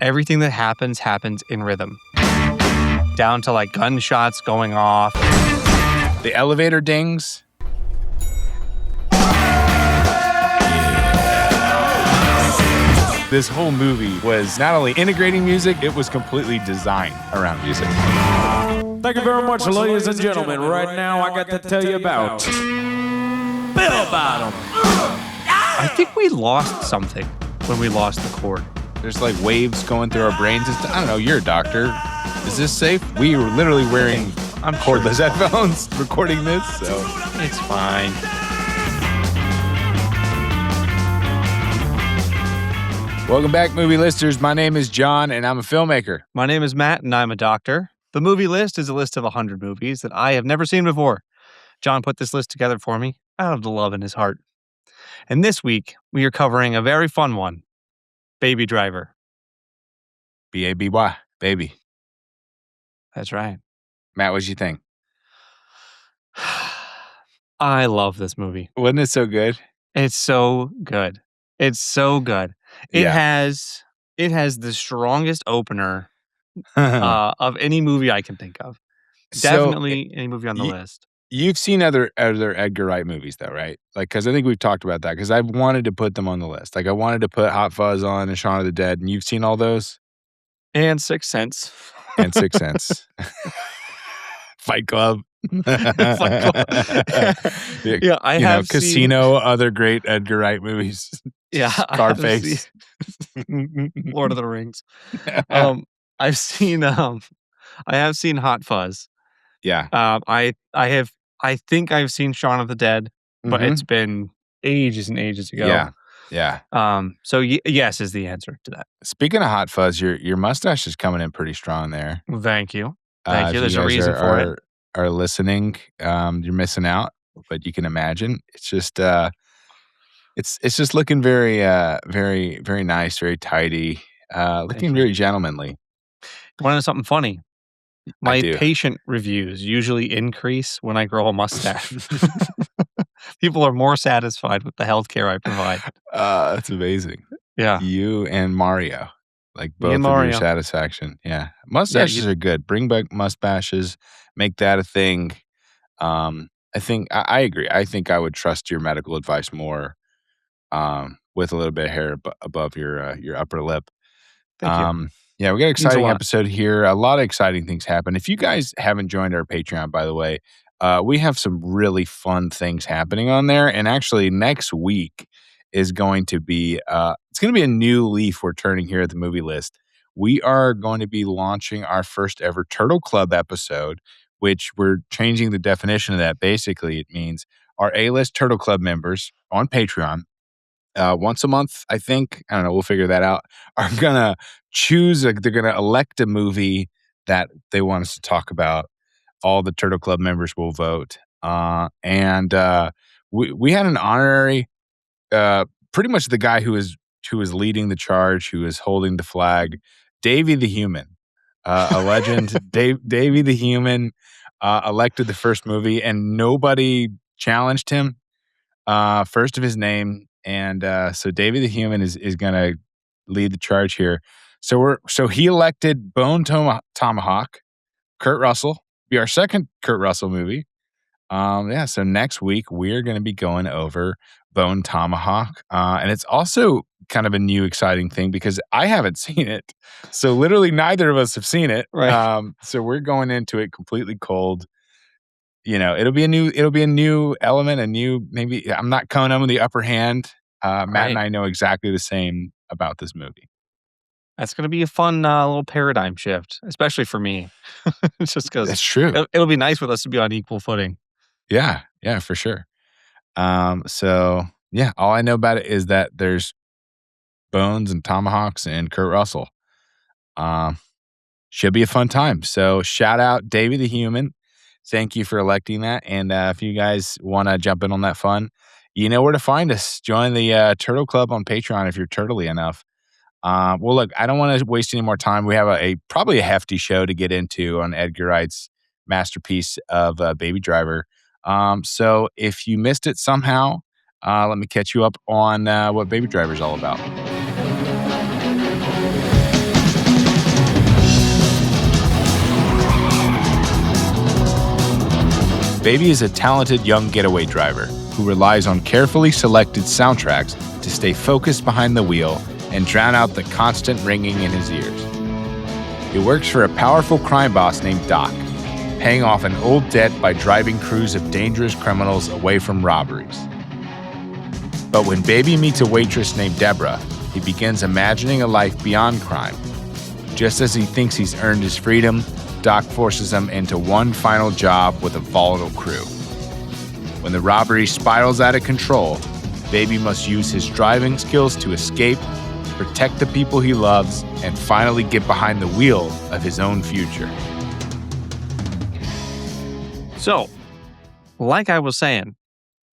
everything that happens in rhythm. Down to like gunshots going off. The elevator dings. This whole movie was not only integrating music, it was completely designed around music. Thank you very much, ladies and gentlemen. Right now, I got to tell you about Bill Bottom. I think we lost something when we lost the cord. There's like waves going through our brains. I don't know, you're a doctor. Is this safe? We were literally wearing cordless headphones recording this, so it's fine. Welcome back, movie listers. My name is Jon, and I'm a filmmaker. My name is Matt, and I'm a doctor. The movie list is a list of 100 movies that I have never seen before. Jon put this list together for me out of the love in his heart. And this week, we are covering a very fun one, Baby Driver. B-A-B-Y, baby. That's right. Matt, what'd you think? I love this movie. Wasn't it so good? It's so good. It's so good. It has the strongest opener of any movie I can think of. Definitely any movie on the list. You've seen other Edgar Wright movies, though, right? Like, because I think we've talked about that. Because I've wanted to put them on the list. Like, I wanted to put Hot Fuzz on and Shaun of the Dead, and you've seen all those. And Sixth Sense. And Sixth Sense. Fight Club. Fight Club. Yeah, I have seen Casino, other great Edgar Wright movies. Yeah, Scarface. Lord of the Rings. I have seen Hot Fuzz. Yeah. I think I've seen Shaun of the Dead, but it's been ages and ages ago. Yeah. Yeah. So yes is the answer to that. Speaking of Hot Fuzz, your mustache is coming in pretty strong there. Thank you. Thank you. There's a reason for it. Are listening, you're missing out, but you can imagine it's just it's just looking very very very nice, very tidy, looking very gentlemanly. Want to know something funny? My patient reviews usually increase when I grow a mustache. People are more satisfied with the healthcare I provide. That's amazing. Yeah, you and Mario, like both of your satisfaction. Yeah, mustaches are good. Bring back mustaches. Make that a thing. I think I agree. I think I would trust your medical advice more with a little bit of hair above your upper lip. Thank you. Yeah, we got an exciting episode here. A lot of exciting things happen. If you guys haven't joined our Patreon, by the way, we have some really fun things happening on there. And actually, next week is going to be it's going to be a new leaf we're turning here at the movie list. We are going to be launching our first ever Turtle Club episode, which we're changing the definition of that. Basically, it means our A-list Turtle Club members on Patreon, once a month, I think, I don't know, we'll figure that out, are going to choose, they're going to elect a movie that they want us to talk about. All the Turtle Club members will vote. And we had an honorary, pretty much the guy who is leading the charge, who is holding the flag, Davey the Human. A legend. Davey the Human elected the first movie, and nobody challenged him. First of his name, and so Davey the Human is going to lead the charge here. So he elected Bone Tomahawk, Kurt Russell. Be our second Kurt Russell movie. So next week we're going to be going over Bone Tomahawk, and it's also kind of a new exciting thing because I haven't seen it. So literally neither of us have seen it. Right. So we're going into it completely cold. You know, it'll be a new element, maybe I'm not coming in with the upper hand. Matt and I know exactly the same about this movie. That's going to be a fun little paradigm shift, especially for me. Just because that's true. It'll be nice with us to be on equal footing. Yeah, for sure. So yeah, all I know about it is that there's Bones and Tomahawks and Kurt Russell. Should be a fun time. So shout out Davey the Human. Thank you for electing that. And if you guys want to jump in on that fun, you know where to find us. Join the Turtle Club on Patreon if you're turtly enough. Well, look, I don't want to waste any more time. We have probably a hefty show to get into on Edgar Wright's masterpiece of Baby Driver. So if you missed it somehow, let me catch you up on what Baby Driver is all about. Baby is a talented young getaway driver who relies on carefully selected soundtracks to stay focused behind the wheel and drown out the constant ringing in his ears. He works for a powerful crime boss named Doc, paying off an old debt by driving crews of dangerous criminals away from robberies. But when Baby meets a waitress named Deborah, he begins imagining a life beyond crime. Just as he thinks he's earned his freedom, Doc forces him into one final job with a volatile crew. When the robbery spirals out of control, Baby must use his driving skills to escape, protect the people he loves, and finally get behind the wheel of his own future. So, like I was saying,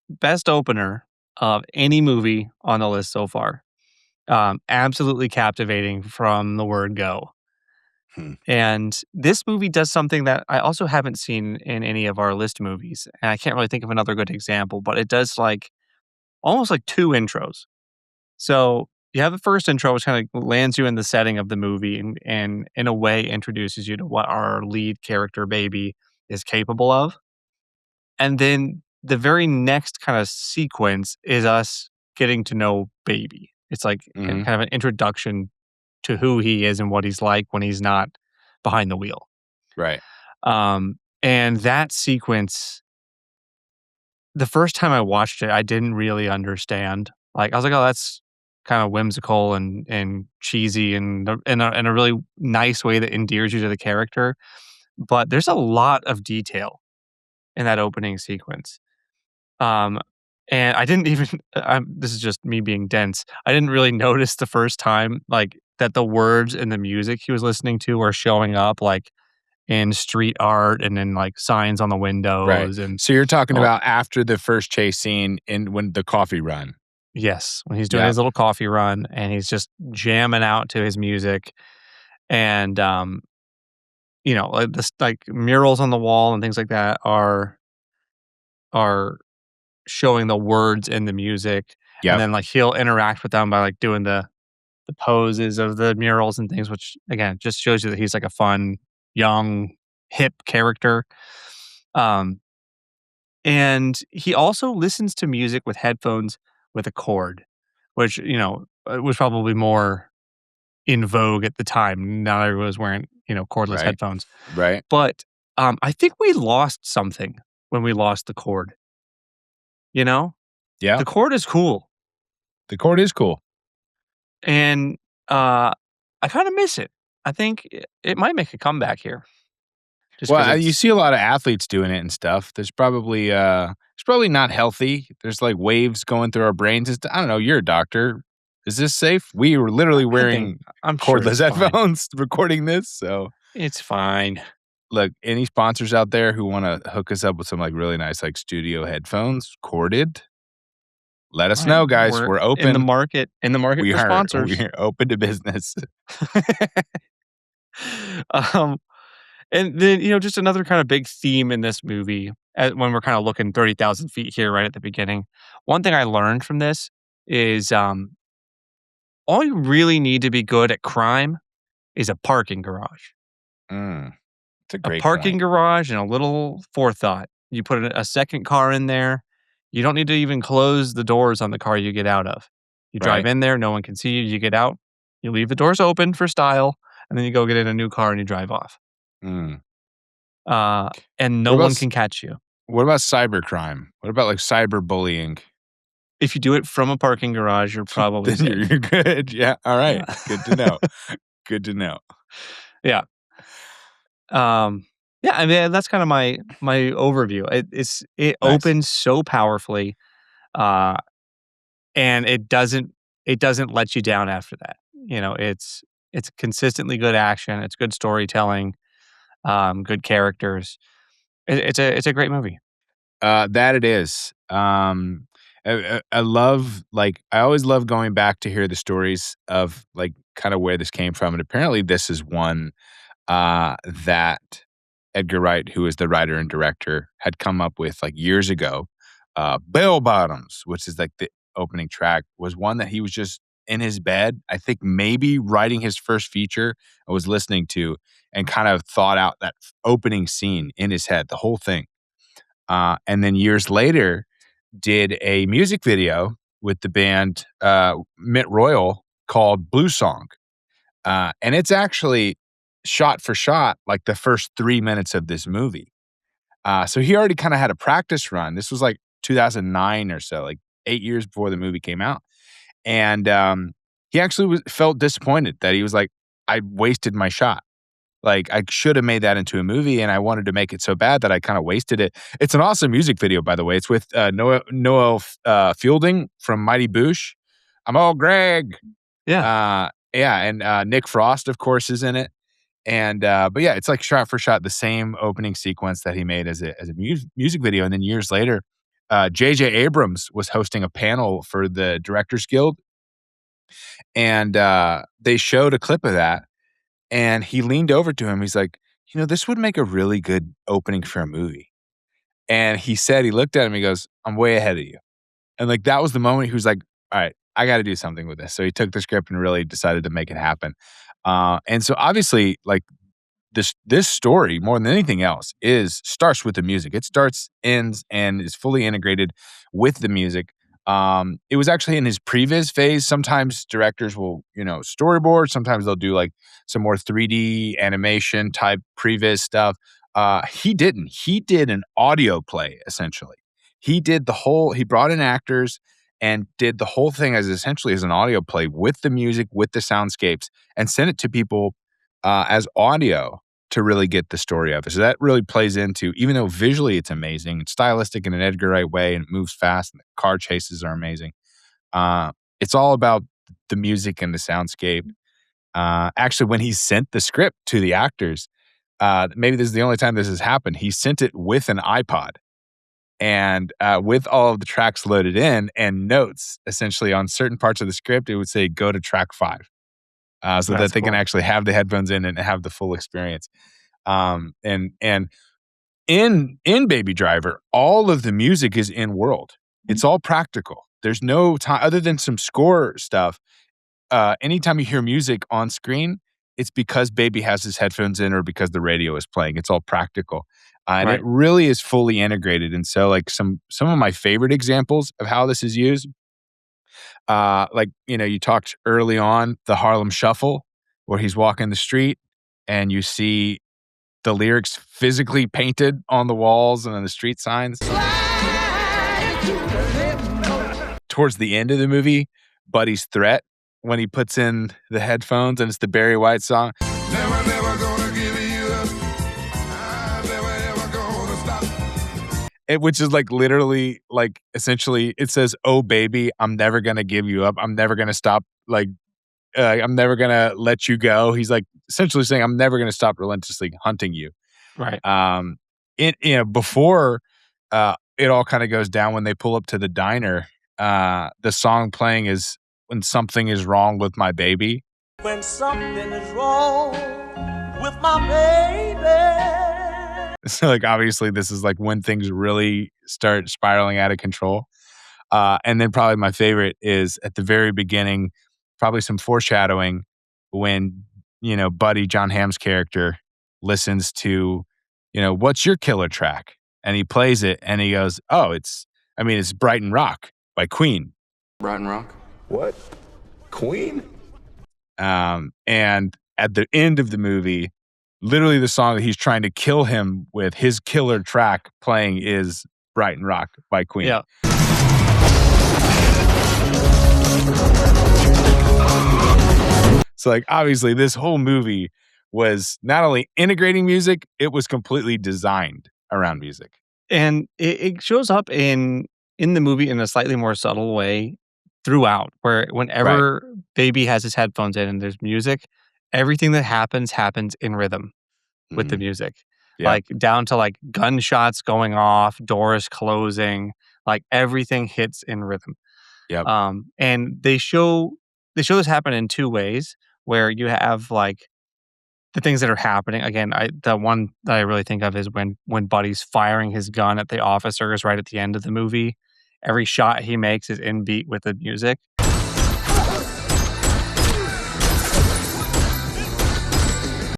best opener of any movie on the list so far. Absolutely captivating from the word go. And this movie does something that I also haven't seen in any of our list movies. And I can't really think of another good example, but it does almost like two intros. So you have the first intro, which kind of lands you in the setting of the movie and in a way introduces you to what our lead character, Baby, is capable of. And then the very next kind of sequence is us getting to know Baby. It's like kind of an introduction to who he is and what he's like when he's not behind the wheel. Right. And that sequence, the first time I watched it, I didn't really understand. Like, I was like, oh, that's kind of whimsical and cheesy and in a really nice way that endears you to the character. But there's a lot of detail in that opening sequence. And I didn't even, this is just me being dense. I didn't really notice the first time, like, that the words and the music he was listening to were showing up, like, in street art and in, like, signs on the windows. Right. And So you're talking about after the first chase scene when the coffee run. yes, when he's doing his little coffee run and he's just jamming out to his music. And, like murals on the wall and things like that are showing the words in the music. Yep. And then, like, he'll interact with them by, like, doing the poses of the murals and things, which, again, just shows you that he's, like, a fun, young, hip character. And he also listens to music with headphones with a cord, which, was probably more in vogue at the time. Not everyone was wearing, cordless headphones. Right. But, I think we lost something when we lost the cord. Yeah. The cord is cool. The cord is cool. And, I kinda miss it. I think it might make a comeback here. Well, you see a lot of athletes doing it and stuff. There's probably it's probably not healthy. There's like waves going through our brains. I don't know. You're a doctor. Is this safe? We were literally wearing cordless headphones recording this. So it's fine. Look, any sponsors out there who want to hook us up with some like really nice like studio headphones, corded, let us know, guys. We're open in the market. For sponsors. We're open to business. And then, just another kind of big theme in this movie, when we're kind of looking 30,000 feet here right at the beginning. One thing I learned from this is all you really need to be good at crime is a parking garage. It's a great parking garage and a little forethought. You put a second car in there. You don't need to even close the doors on the car you get out of. You drive in there, no one can see you. You get out, you leave the doors open for style, and then you go get in a new car and you drive off. And no one can catch you. What about cybercrime? What about like cyberbullying? If you do it from a parking garage, you're probably then you're good. Yeah. All right. Yeah. Good to know. Good to know. Yeah. Yeah. I mean, that's kind of my overview. It opens so powerfully, and it doesn't let you down after that. It's consistently good action. It's good storytelling. Good characters. It's a great movie. That it is. I love, like, I always love going back to hear the stories of like kind of where this came from, and apparently this is one that Edgar Wright, who is the writer and director, had come up with like years ago. Bell Bottoms, which is like the opening track, was one that he was just in his bed, I think maybe writing his first feature, I was listening to, and kind of thought out that opening scene in his head, the whole thing. And then years later, did a music video with the band Mint Royal called Blue Song. And it's actually shot for shot like the first 3 minutes of this movie. So he already kind of had a practice run. This was like 2009 or so, like 8 years before the movie came out. And he actually felt disappointed that he was like, I wasted my shot. Like, I should have made that into a movie, and I wanted to make it so bad that I kind of wasted it. It's an awesome music video, by the way. It's with Noel Fielding from Mighty Boosh. I'm all Greg. Yeah. And Nick Frost, of course, is in it. And but yeah, it's like shot for shot the same opening sequence that he made as a music video. And then years later, J.J. Abrams was hosting a panel for the Directors Guild, and they showed a clip of that. And he leaned over to him. He's like, this would make a really good opening for a movie. And he said, he looked at him, he goes, I'm way ahead of you. And like, that was the moment he was like, all right, I got to do something with this. So he took the script and really decided to make it happen. And so obviously, like, this story, more than anything else, starts with the music. It starts, ends, and is fully integrated with the music. It was actually in his previs phase. Sometimes directors will, storyboard. Sometimes they'll do like some more 3D animation type previs stuff. He didn't. He did an audio play, essentially. He brought in actors and did the whole thing as an audio play with the music, with the soundscapes, and sent it to people as audio to really get the story of it. So that really plays into, even though visually it's amazing, it's stylistic in an Edgar Wright way, and it moves fast, and the car chases are amazing. It's all about the music and the soundscape. Actually, when he sent the script to the actors, maybe this is the only time this has happened, he sent it with an iPod and with all of the tracks loaded in and notes, essentially on certain parts of the script, it would say, go to track 5. So that they can actually have the headphones in and have the full experience. And in Baby Driver, all of the music is in world. It's all practical. There's no time other than some score stuff. Anytime you hear music on screen, it's because Baby has his headphones in or because the radio is playing. It's all practical. And Right. It really is fully integrated. And so like some of my favorite examples of how this is used, you talked early on, the Harlem Shuffle, where he's walking the street and you see the lyrics physically painted on the walls and on the street signs. Towards the end of the movie, Buddy's threat, when he puts in the headphones and it's the Barry White song. Never gonna give you up. I'm never gonna stop. Which is like literally, like essentially, it says, "Oh baby, I'm never gonna give you up. I'm never gonna stop. Like, I'm never gonna let you go." He's like essentially saying, "I'm never gonna stop relentlessly hunting you." Right. Before it all kind of goes down, when they pull up to the diner, the song playing is "When Something Is Wrong with My Baby." When something is wrong with my baby. So like obviously this is like when things really start spiraling out of control. And then probably my favorite is at the very beginning, probably some foreshadowing when, Buddy, John Hamm's character, listens to, what's your killer track? And he plays it and he goes, oh, it's Brighton Rock by Queen. Brighton Rock? What? Queen? And at the end of the movie, literally the song that he's trying to kill him with, his killer track playing is Brighton Rock by Queen. Yeah. So like obviously this whole movie was not only integrating music, it was completely designed around music. And it shows up in the movie in a slightly more subtle way throughout, where whenever Baby has his headphones in and there's music, everything that happens in rhythm with the music. Yeah. Like down to like gunshots going off, doors closing, like everything hits in rhythm. Yep. And they show this happen in two ways, where you have like the things that are happening. Again, the one that I really think of is when Buddy's firing his gun at the officers right at the end of the movie. Every shot he makes is in beat with the music.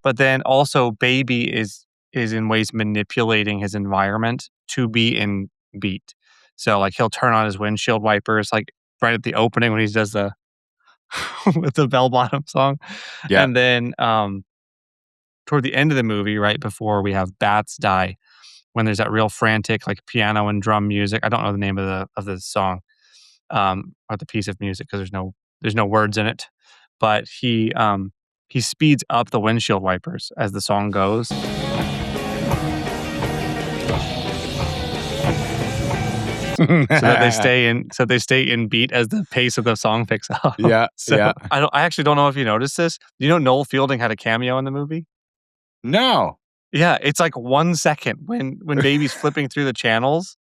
But then also Baby is in ways manipulating his environment to be in beat. So like he'll turn on his windshield wipers like right at the opening when he does the with the bell bottom song. Yeah. And then toward the end of the movie, right before we have bats die, when there's that real frantic like piano and drum music. I don't know the name of the song or the piece of music because there's no words in it. But he speeds up the windshield wipers as the song goes. So they stay in beat as the pace of the song picks up. Yeah. So Yeah. I actually don't know if you noticed this. Do you know Noel Fielding had a cameo in the movie? No. Yeah, it's like 1 second when Baby's flipping through the channels,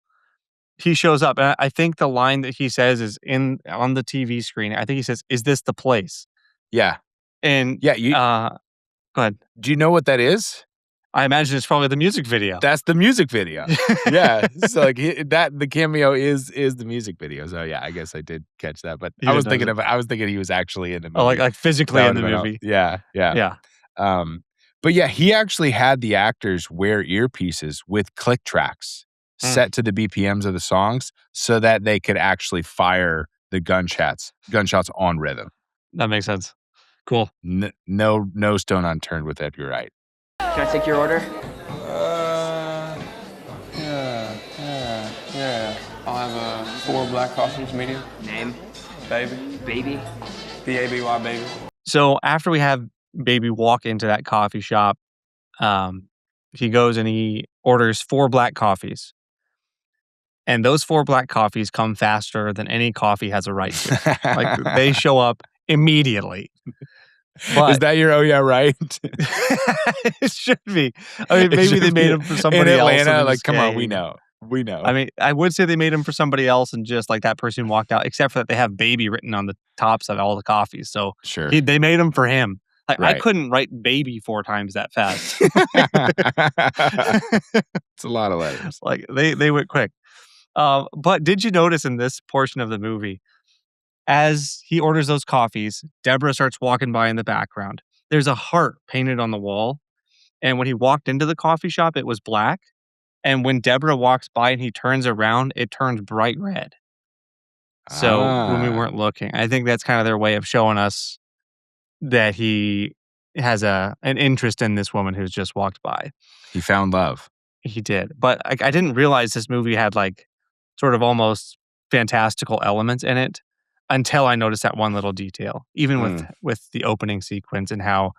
he shows up. And I think the line that he says is on the TV screen. I think he says, "Is this the place?" Yeah. And Yeah. You go ahead. do you know what that is? I imagine it's probably the music video. That's the music video. Yeah. So like the cameo is the music video. So yeah, I guess I did catch that. But You I was did thinking notice it. I was thinking he was actually in the movie. Oh, like physically That in the would've been movie. Yeah. Yeah. Yeah. But yeah, he actually had the actors wear earpieces with click tracks set to the BPMs of the songs so that they could actually fire the gunshots on rhythm. That makes sense. Cool. No stone unturned with Edgar Wright. Can I take your order? Yeah. I'll have 4 black coffees, medium. Name? Baby. Baby? B-A-B-Y, baby. So after we have Baby walk into that coffee shop, he goes and he orders 4 black coffees. And those 4 black coffees come faster than any coffee has a right to. Like they show up immediately. But Is that your oh yeah right? it should be. I mean, maybe they made them for somebody in else. Atlanta. and Like, just come on, we came. know. We know. I mean, I would say they made them for somebody else, and just like that person walked out. Except for that, they have "baby" written on the tops of all the coffees. So sure. they made them for him. Like I Right. couldn't write "baby" 4 times that fast. It's a lot of letters. Like they went quick. But did you notice in this portion of the movie, as he orders those coffees, Deborah starts walking by in the background. There's a heart painted on the wall. And when he walked into the coffee shop, it was black. And when Deborah walks by and he turns around, it turns bright red. So when we weren't looking, I think that's kind of their way of showing us that he has an interest in this woman who's just walked by. He found love. He did. But I didn't realize this movie had like sort of almost fantastical elements in it until I noticed that one little detail, even with the opening sequence and how,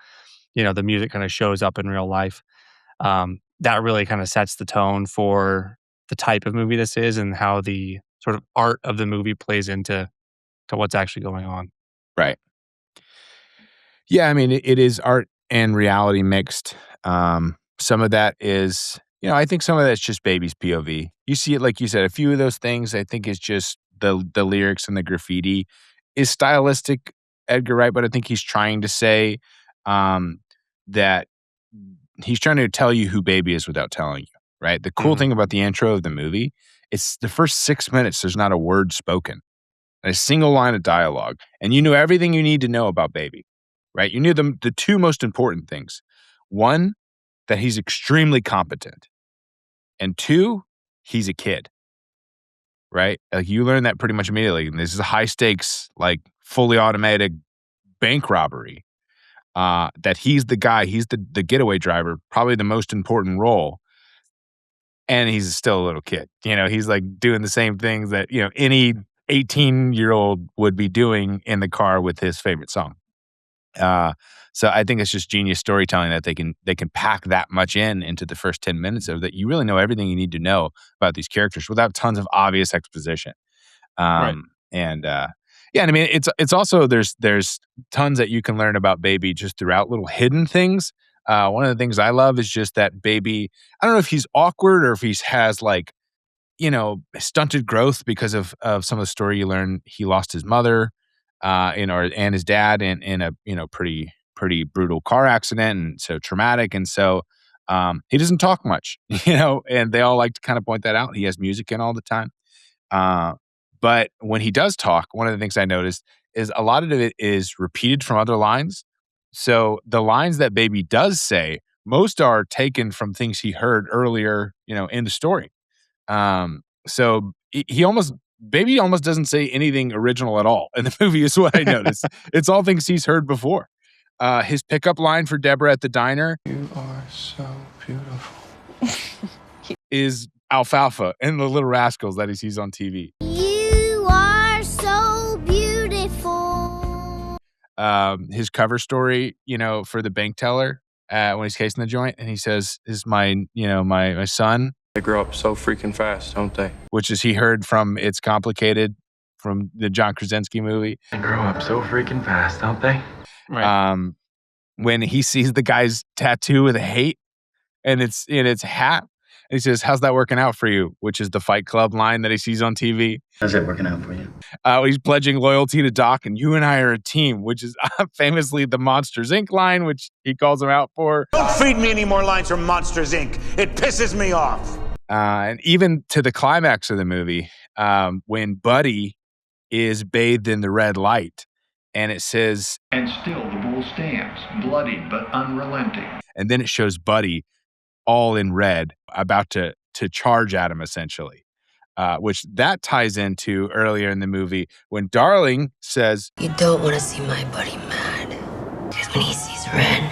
the music kind of shows up in real life. That really kind of sets the tone for the type of movie this is and how the sort of art of the movie plays into what's actually going on. Right. Yeah, I mean, it is art and reality mixed. Some of that is, I think some of that's just Baby's POV. You see it, like you said, a few of those things I think is just the lyrics and the graffiti is stylistic Edgar Wright, but I think he's trying to say that he's trying to tell you who Baby is without telling you, right? The cool thing about the intro of the movie, it's the first 6 minutes, there's not a word spoken, a single line of dialogue, and you know everything you need to know about Baby, right? You knew the 2 most important things. 1, that he's extremely competent, and 2, he's a kid, right? Like you learn that pretty much immediately. And this is a high stakes, like fully automated bank robbery. That he's the guy, he's the getaway driver, probably the most important role. And he's still a little kid. He's like doing the same things that, any 18-year-old would be doing in the car with his favorite song. So I think it's just genius storytelling that they can pack that much into the first 10 minutes of that. You really know everything you need to know about these characters without tons of obvious exposition. Right. And yeah, and I mean, it's also there's tons that you can learn about Baby just throughout little hidden things. One of the things I love is just that Baby, I don't know if he's awkward or if he has like, stunted growth because of some of the story you learn. He lost his mother, and his dad in a, pretty brutal car accident. And so traumatic. And so, he doesn't talk much, and they all like to kind of point that out. He has music in all the time. But when he does talk, one of the things I noticed is a lot of it is repeated from other lines. So the lines that Baby does say, most are taken from things he heard earlier, in the story. So Baby almost doesn't say anything original at all in the movie is what I noticed. It's all things he's heard before. His pickup line for Deborah at the diner, You are so beautiful. is Alfalfa and the Little Rascals that he sees on TV. You are so beautiful. His cover story, for the bank teller when he's casing the joint, and he says, "Is my son," They grow up so freaking fast, don't they? which is he heard from It's Complicated from the John Krasinski movie. They grow up so freaking fast, don't they? Right. When he sees the guy's tattoo with a hate and it's in its hat, and he says, "How's that working out for you?" Which is the Fight Club line that he sees on TV. How's it working out for you? He's pledging loyalty to Doc, and you and I are a team, which is famously the Monsters Inc. line, which he calls him out for. Don't feed me any more lines from Monsters Inc. It pisses me off. And even to the climax of the movie, when Buddy is bathed in the red light, and it says, And still the bull stands, bloody but unrelenting. and then it shows Buddy all in red, about to charge at him, essentially. Which that ties into earlier in the movie when Darling says, You don't want to see my buddy mad. Because when he sees red,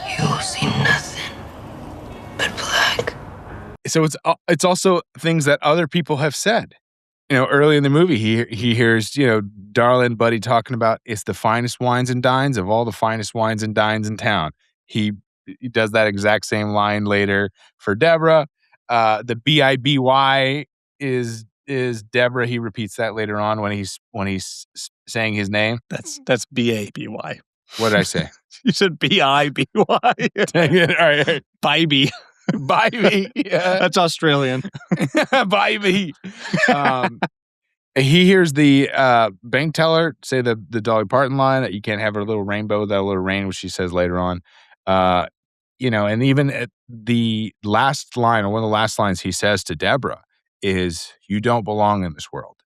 you will see nothing but black. so it's also things that other people have said. Early in the movie, he hears, Darling Buddy talking about it's the finest wines and dines of all the finest wines and dines in town. He does that exact same line later for Deborah. The BIBY is Deborah. He repeats that later on when he's saying his name. That's BABY. What did I say? You said BIBY. Dang it. All right. Bybee. Bybee. Yeah. That's Australian. Bybee. He hears the bank teller say the Dolly Parton line that you can't have a little rainbow without a little rain, which she says later on. And even at the last line, or one of the last lines he says to Deborah is, "You don't belong in this world,"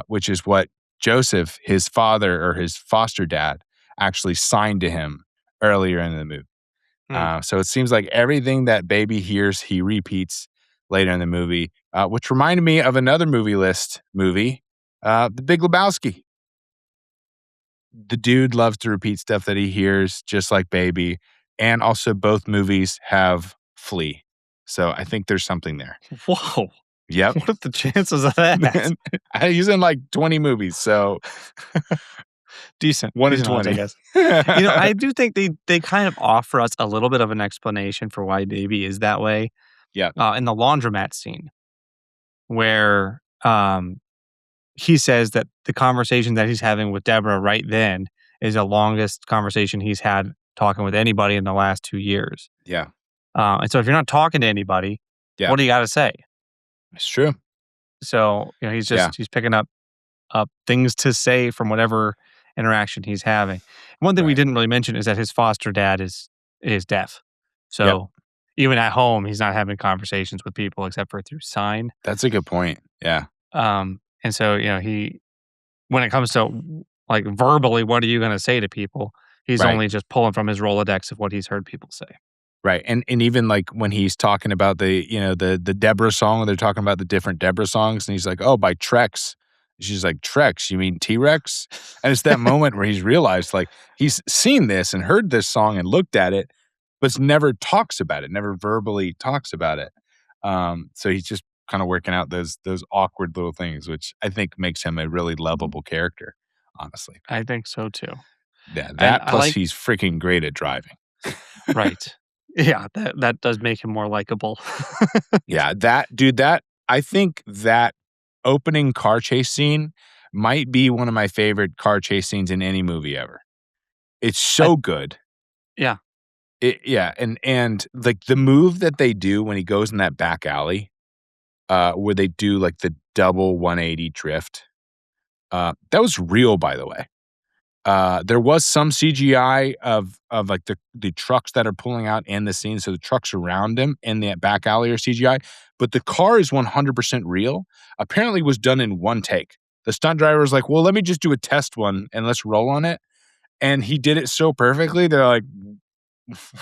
which is what Joseph, his father or his foster dad, actually signed to him earlier in the movie. So it seems like everything that Baby hears, he repeats later in the movie, which reminded me of another movie list movie, The Big Lebowski. The dude loves to repeat stuff that he hears, just like Baby. And also both movies have Flea. So I think there's something there. Whoa. Yep. What are the chances of that? He's in like 20 movies, so Decent. 1 in Decent odds, 20. I guess. I do think they kind of offer us a little bit of an explanation for why Baby is that way. Yeah. In the laundromat scene, where he says that the conversation that he's having with Deborah right then is the longest conversation he's had talking with anybody in the last 2 years. Yeah. And so if you're not talking to anybody, Yeah. what do you got to say? It's true. So he's just he's picking up things to say from whatever interaction he's having. One thing we didn't really mention is that his foster dad is deaf. So even at home, he's not having conversations with people except for through sign. That's a good point. Yeah. And so he, when it comes to like verbally, what are you going to say to people? He's only just pulling from his Rolodex of what he's heard people say. Right. And even like when he's talking about the Deborah song, they're talking about the different Deborah songs, and he's like, "Oh, by Trex." She's like, "Trex, you mean T-Rex?" And it's that moment where he's realized like he's seen this and heard this song and looked at it, but never talks about it, never verbally talks about it. So he's just kind of working out those awkward little things, which I think makes him a really lovable character, honestly. I think so too. Yeah, that plus he's freaking great at driving. Right. Yeah, that does make him more likable. Yeah, I think that opening car chase scene might be one of my favorite car chase scenes in any movie ever. It's so good. Yeah. And like the move that they do when he goes in that back alley, where they do like the double 180 drift, that was real, by the way. There was some CGI of like the trucks that are pulling out in the scene. So the trucks around him in that back alley are CGI, but the car is 100% real. Apparently was done in one take. The stunt driver was like, "Well, let me just do a test one and let's roll on it." And he did it so perfectly. They're like,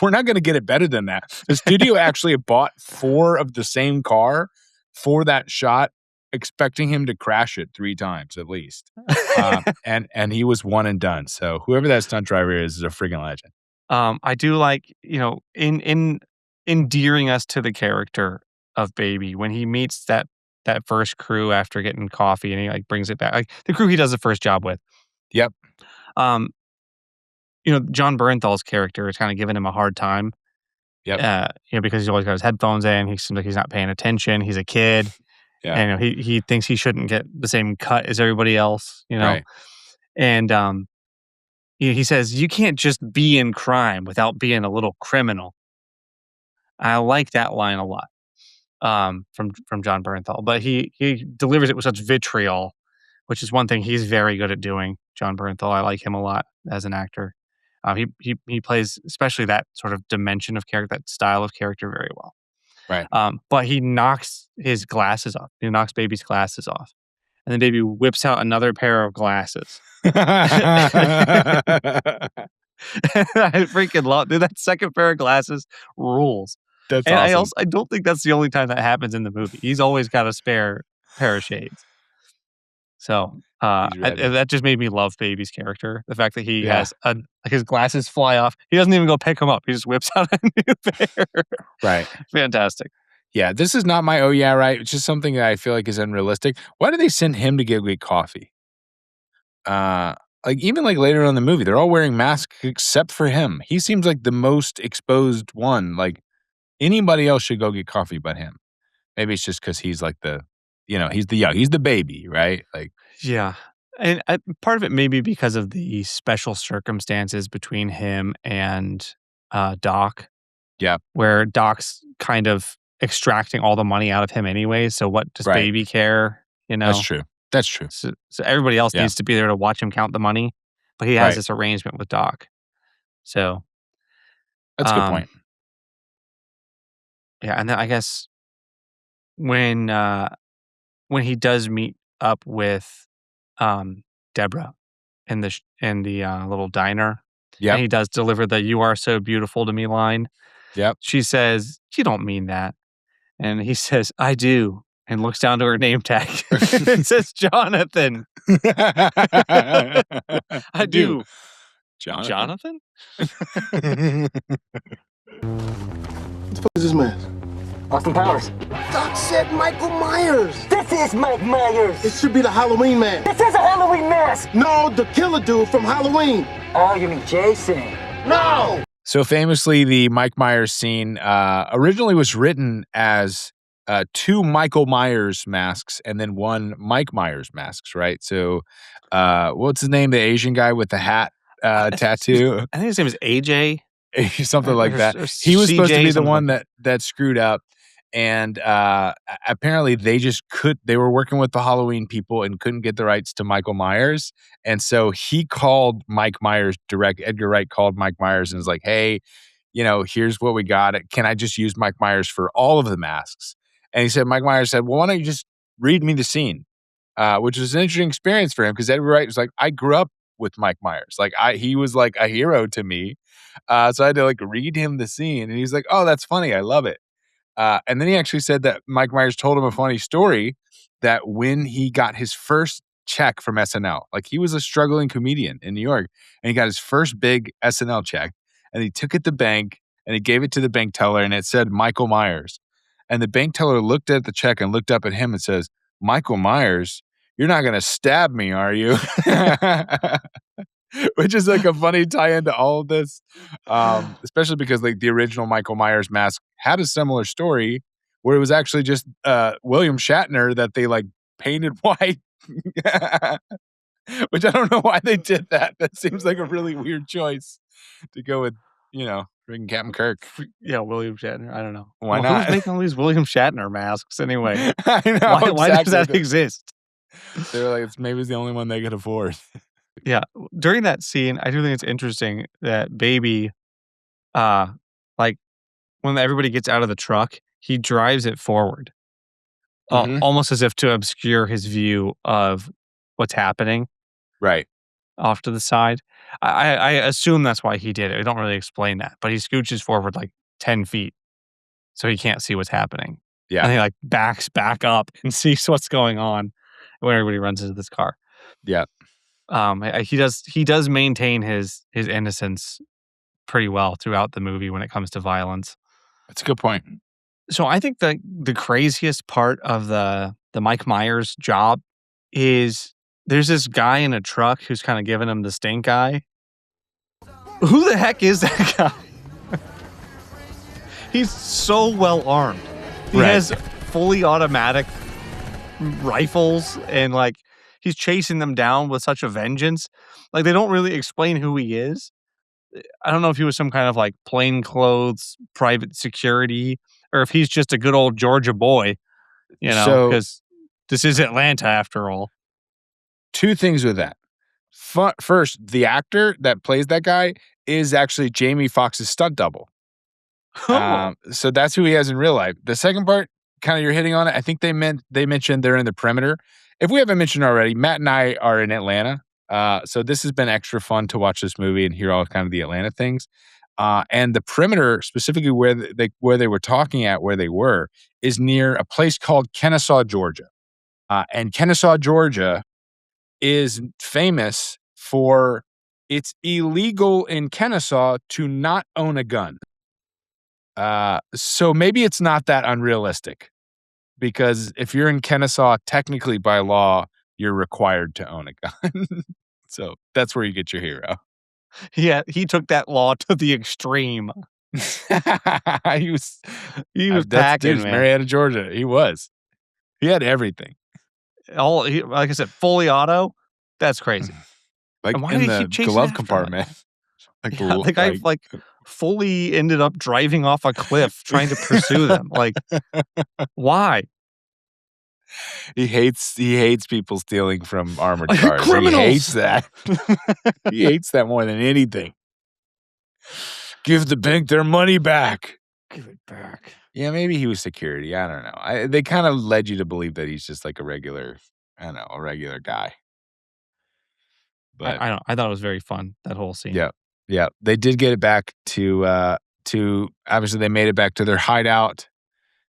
"We're not going to get it better than that." The studio actually bought 4 of the same car for that shot, expecting him to crash it 3 times at least. And he was one and done. So whoever that stunt driver is a friggin' legend. I do like, in endearing us to the character of Baby when he meets that first crew after getting coffee and he like brings it back, like the crew he does the first job with. Yep. Um, John Bernthal's character is kind of giving him a hard time. Yep. Because he's always got his headphones in. He seems like he's not paying attention. He's a kid. Yeah. And he thinks he shouldn't get the same cut as everybody else, Right. And he says, you can't just be in crime without being a little criminal. I like that line a lot from John Bernthal. But he delivers it with such vitriol, which is one thing he's very good at doing. John Bernthal, I like him a lot as an actor. He plays especially that sort of dimension of character, that style of character very well. Right. But he knocks his glasses off. He knocks Baby's glasses off. And then Baby whips out another pair of glasses. I freaking love, dude. That second pair of glasses rules. That's and awesome. I don't think that's the only time that happens in the movie. He's always got a spare pair of shades. So that just made me love Baby's character. The fact that he has his glasses fly off. He doesn't even go pick them up. He just whips out a new pair. Right. Fantastic. Yeah, this is not my, oh yeah, right. It's just something that I feel like is unrealistic. Why do they send him to go get coffee? Even later on in the movie, they're all wearing masks except for him. He seems like the most exposed one. Like anybody else should go get coffee but him. Maybe it's just because he's like he's the baby, right? Like, yeah. And part of it may be because of the special circumstances between him and Doc. Yeah. Where Doc's kind of extracting all the money out of him anyway. So what does Baby care? That's true. That's true. So everybody else needs to be there to watch him count the money, but he has this arrangement with Doc. So that's a good point. Yeah, and then I guess when he does meet up with Deborah in the little diner, and he does deliver the "You are so beautiful to me" line. Yep. She says, "You don't mean that," and he says, "I do." And looks down to her name tag. It says Jonathan. I do. Jonathan? What the fuck is this man? Austin Powers. Doc said Michael Myers. This is Mike Myers. It should be the Halloween man. This is a Halloween mask. No, the killer dude from Halloween. Oh, you mean Jason? No. So famously, the Mike Myers scene originally was written as 2 Michael Myers masks and then 1 Mike Myers masks, right? So what's his name? The Asian guy with the hat tattoo? I think his name is AJ. Something like that. He was supposed to be the one that screwed up. And apparently they were working with the Halloween people and couldn't get the rights to Michael Myers. And so he called Mike Myers Edgar Wright called Mike Myers and was like, hey, here's what we got. Can I just use Mike Myers for all of the masks? And he said, Mike Myers said, well, why don't you just read me the scene? Which was an interesting experience for him because Edgar Wright was like, I grew up with Mike Myers. He was like a hero to me. So I had to read him the scene. And he's like, oh, that's funny. I love it. And then he actually said that Mike Myers told him a funny story that when he got his first check from SNL, he was a struggling comedian in New York, and he got his first big SNL check, and he took it to the bank, and he gave it to the bank teller, and it said Michael Myers. And the bank teller looked at the check and looked up at him and says, Michael Myers, you're not going to stab me, are you? Which is a funny tie into all of this, especially because the original Michael Myers mask had a similar story where it was actually just William Shatner that they painted white, which I don't know why they did that. That seems like a really weird choice to go with, freaking Captain Kirk. Yeah, William Shatner. I don't know. Why not? Who's making all these William Shatner masks anyway? I know. Why does that exist? They were maybe it's the only one they could afford. Yeah. During that scene, I do think it's interesting that Baby, when everybody gets out of the truck, he drives it forward, almost as if to obscure his view of what's happening. Right. Off to the side. I assume that's why he did it. I don't really explain that, but he scooches forward 10 feet so he can't see what's happening. Yeah. And he like backs back up and sees what's going on when everybody runs into this car. Yeah. He does maintain his innocence pretty well throughout the movie when it comes to violence. That's a good point. So I think the craziest part of the Mike Myers job is there's this guy in a truck who's kind of giving him the stink eye. Who the heck is that guy? He's so well armed. He has fully automatic rifles and like he's chasing them down with such a vengeance. Like they don't really explain who he is. I don't know if he was some kind of like plainclothes private security or if he's just a good old Georgia boy, because this is Atlanta after all. Two things with that. First, the actor that plays that guy is actually Jamie Foxx's stunt double. So that's who he has in real life. The second part, kind of you're hitting on it. I think they mentioned they're in the perimeter. If we haven't mentioned already, Matt and I are in Atlanta. So this has been extra fun to watch this movie and hear all kind of the Atlanta things. And the perimeter, specifically where they were talking at, where they were, is near a place called Kennesaw, Georgia. And Kennesaw, Georgia is famous for it's illegal in Kennesaw to not own a gun. So maybe it's not that unrealistic because if you're in Kennesaw, technically by law, you're required to own a gun. So that's where you get your hero. Yeah, he took that law to the extreme. he was packing, man. Marietta, Georgia. He was. He had everything. Like I said, fully auto. That's crazy. Like in the glove compartment. The guy like fully ended up driving off a cliff trying to pursue them. Like, why? He hates people stealing from armored cars. Criminals. He hates that. He hates that more than anything. Give the bank their money back. Give it back. Yeah, maybe he was security. I don't know. They kind of led you to believe that he's just like a regular guy. But I thought it was very fun, that whole scene. Yeah. They did get it back to obviously they made it back to their hideout.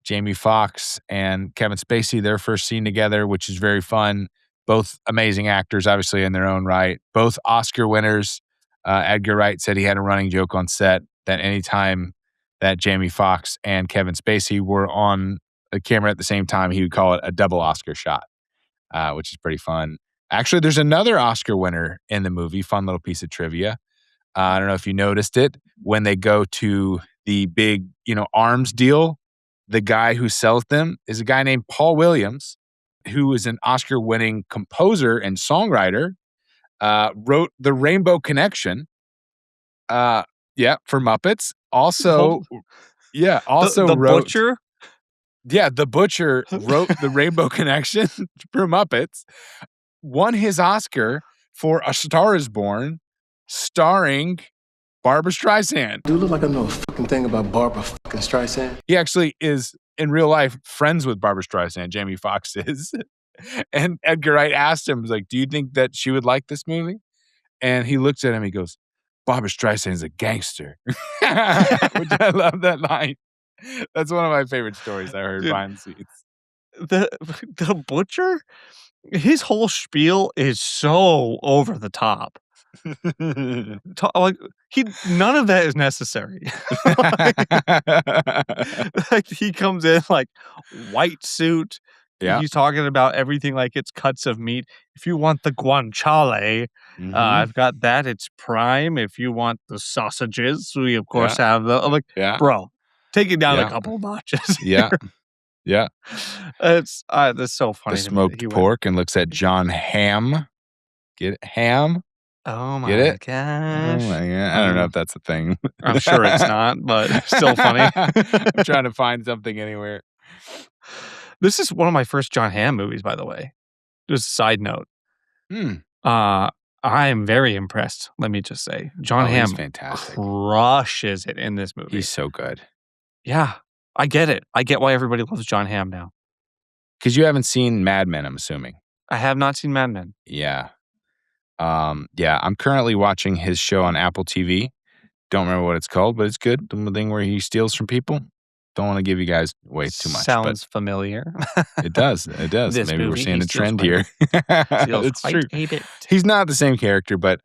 Jamie Foxx and Kevin Spacey, their first scene together, which is very fun. Both amazing actors, obviously, in their own right. Both Oscar winners. Edgar Wright said he had a running joke on set that anytime that Jamie Foxx and Kevin Spacey were on the camera at the same time, he would call it a double Oscar shot, which is pretty fun. Actually, there's another Oscar winner in the movie. Fun little piece of trivia. I don't know if you noticed it. When they go to the big, arms deal, the guy who sells them is a guy named Paul Williams, who is an Oscar-winning composer and songwriter, wrote The Rainbow Connection, for Muppets. Also, the wrote... Butcher? Yeah, the Butcher wrote The Rainbow Connection for Muppets, won his Oscar for A Star Is Born, starring Barbra Streisand. Do you look like I know a fucking thing about Barbra fucking Streisand? He actually is, in real life, friends with Barbra Streisand, Jamie Foxx is. And Edgar Wright asked him, was like, do you think that she would like this movie? And he looks at him, he goes, Barbra Streisand's a gangster. Which I love that line. That's one of my favorite stories I heard behind the scenes. The Butcher? His whole spiel is so over the top. None of that is necessary. Like he comes in like white suit. Yeah. He's talking about everything like it's cuts of meat. If you want the guanciale, I've got that. It's prime. If you want the sausages, we of course have the bro. Take it down a couple of notches. Yeah. It's that's so funny. The smoked pork and looks at John Hamm. Get it? Ham? Oh my Get it? gosh. Oh my God. I don't know if that's a thing. I'm sure it's not, but still funny. I'm trying to find something anywhere. This is one of my first John Hamm movies, by the way. Just a side note. I am very impressed, let me just say. John Hamm fantastic. Crushes it in this movie. He's so good. Yeah, I get it. I get why everybody loves John Hamm now. Because you haven't seen Mad Men, I'm assuming. I have not seen Mad Men. Yeah. I'm currently watching his show on Apple TV. Don't remember what it's called, but it's good. The thing where he steals from people. don't want to give you guys way too much. Sounds familiar. But it does. It does. This Maybe we're movie, seeing he a steals trend my- here. Feels It's quite true. a bit. He's not the same character, but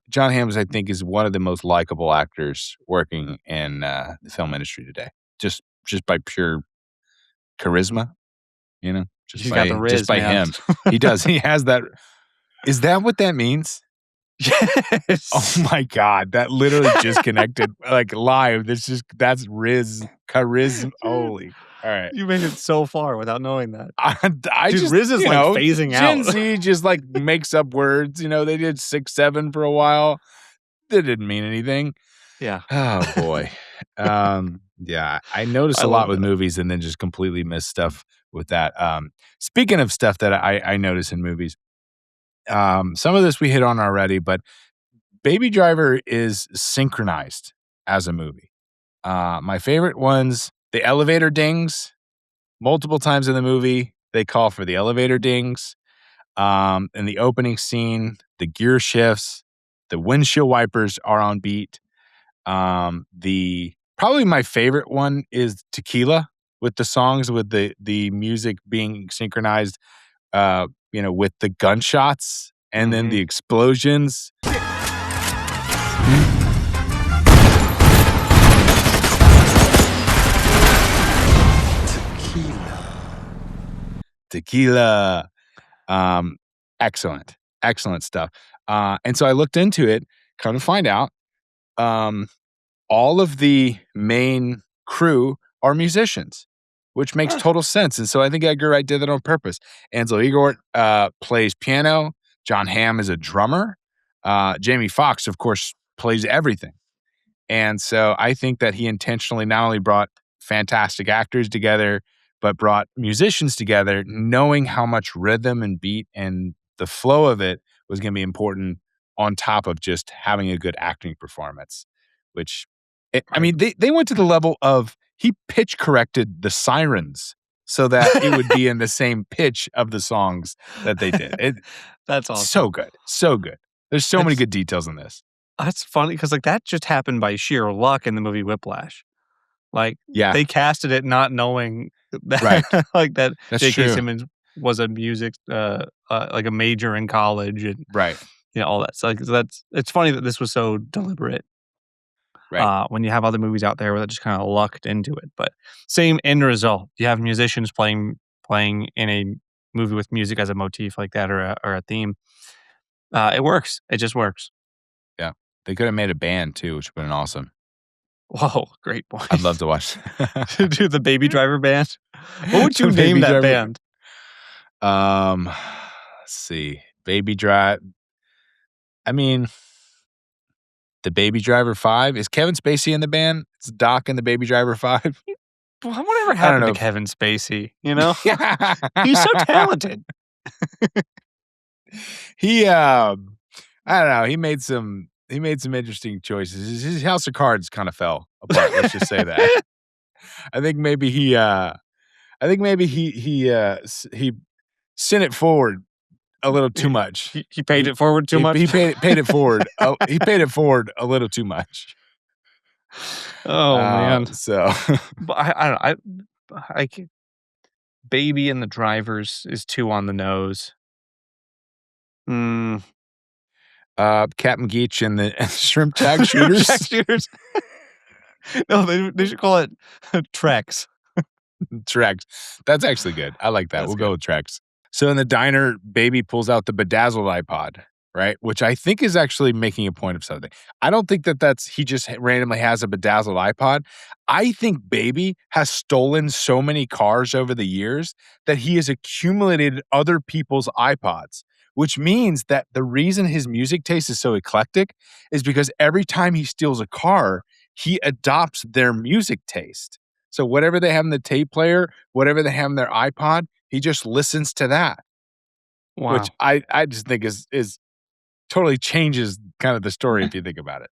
John Hamm, I think, is one of the most likable actors working in the film industry today. Just by pure charisma, He's got the just riz, by man. him. He does. He has that. Is that what that means? Yes. Oh my God, that literally just connected like live. That's charisma. Holy. All right. You made it so far without knowing that. I Dude, just, Riz is, like, phasing Gen out. Z just like makes up words. They did 6'7" for a while. That didn't mean anything. Yeah. Oh boy. Yeah, I notice I a love lot with that. movies and then just completely miss stuff with that. Speaking of stuff that I notice in movies, some of this we hit on already, but Baby Driver is synchronized as a movie. My favorite ones, the elevator dings. Multiple times in the movie, they call for the elevator dings. In the opening scene, the gear shifts, the windshield wipers are on beat. Probably my favorite one is Tequila, with the songs with the music being synchronized, with the gunshots and then the explosions. Tequila. Excellent stuff. And so I looked into it, come to find out, all of the main crew are musicians, which makes total sense. And so I think Edgar Wright did that on purpose. Ansel Elgort plays piano. Jon Hamm is a drummer. Jamie Foxx, of course, plays everything. And so I think that he intentionally not only brought fantastic actors together, but brought musicians together, knowing how much rhythm and beat and the flow of it was going to be important on top of just having a good acting performance, which, they went to the level of he pitch corrected the sirens so that it would be in the same pitch of the songs that they did. That's awesome. So good. So good. There's so many good details in this. That's funny because that just happened by sheer luck in the movie Whiplash. Yeah. They casted it not knowing that, Right. that That's J.K. true. Simmons was a music, like a major in college, and Right. all that. So it's funny that this was so deliberate. Right. When you have other movies out there where they just kind of lucked into it, but same end result. You have musicians playing in a movie with music as a motif like that, or a theme. It works. It just works. Yeah. They could have made a band too, which would have been awesome. Whoa, great point. I'd love to watch. Do the Baby Driver band. What would you The name Baby that Driver- band? Let's see. Baby Drive. The Baby Driver 5. Is Kevin Spacey in the band? It's Doc in the Baby Driver 5. Whatever happened know to if- Kevin Spacey? He's so talented. He I don't know, he made some interesting choices. His house of cards kind of fell apart, let's just say that. I think maybe he sent it forward a little too much. He paid it forward too much. He paid it forward. He paid it forward a little too much. Oh man. So But I don't know. I can't- Baby and the Drivers is too on the nose. Captain Geach and the Shrimp Tag Shooters. Tag shooters. No, they should call it Trex. Trex. That's actually good. I like that. That's We'll go with Trex. So in the diner, Baby pulls out the bedazzled iPod, right? Which I think is actually making a point of something. I don't think that's he just randomly has a bedazzled iPod. I think Baby has stolen so many cars over the years that he has accumulated other people's iPods, which means that the reason his music taste is so eclectic is because every time he steals a car, he adopts their music taste. So whatever they have in the tape player, whatever they have in their iPod, he just listens to that. Wow. Which I just think is totally changes kind of the story if you think about it.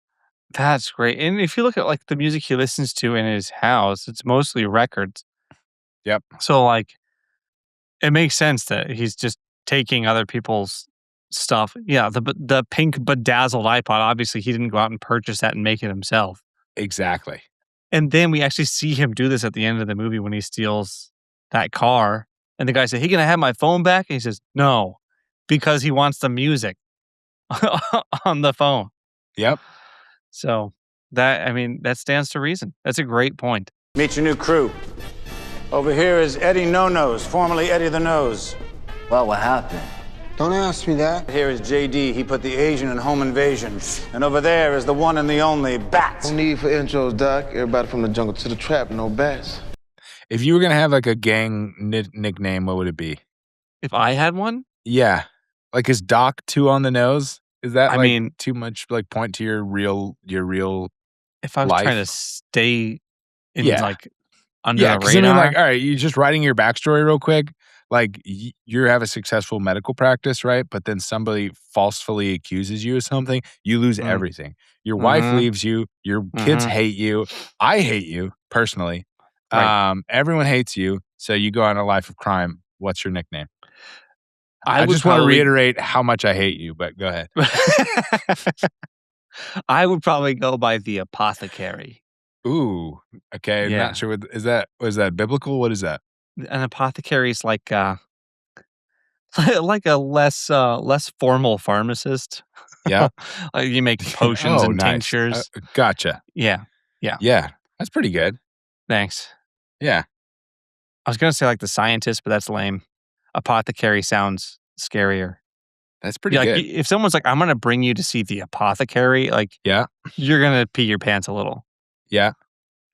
That's great. And if you look at the music he listens to in his house, it's mostly records. Yep. So it makes sense that he's just taking other people's stuff. Yeah, the pink bedazzled iPod, obviously he didn't go out and purchase that and make it himself. Exactly. And then we actually see him do this at the end of the movie when he steals that car. And the guy said, "Hey, can I have my phone back?" And he says, "No," because he wants the music on the phone. Yep. So that stands to reason. That's a great point. Meet your new crew. Over here is Eddie No-Nose, formerly Eddie the Nose. Well, what happened? Don't ask me that. Here is JD. He put the Asian in Home Invasion. And over there is the one and the only Bat. No need for intros, Doc. Everybody from the jungle to the trap, no bats. If you were going to have like a gang nickname, what would it be? If I had one, Yeah. Like, is Doc too on the nose? Is that I like mean- too much like point to your real if I was life? trying to stay in Yeah. like under Yeah, the because I radar, mean, like, all right, you're just writing your backstory real quick. Like, you have a successful medical practice, right? But then somebody falsely accuses you of something, you lose everything. Your wife leaves you. Your kids hate you. I hate you personally. Right. Everyone hates you. So you go on a life of crime. What's your nickname? I I would just want to probably- reiterate how much I hate you, but go ahead. I would probably go by the Apothecary. Ooh, okay. I'm Yeah. not sure. Was that biblical? What is that? An apothecary is like like a less formal pharmacist. Yeah. Like you make potions and nice. tinctures. Gotcha. Yeah. Yeah, that's pretty good. Thanks. Yeah. I was gonna say like the scientist, but that's lame. Apothecary sounds scarier. That's pretty Yeah, like good. if someone's like, "I'm gonna bring you to see the apothecary," like Yeah. you're gonna pee your pants a little. Yeah.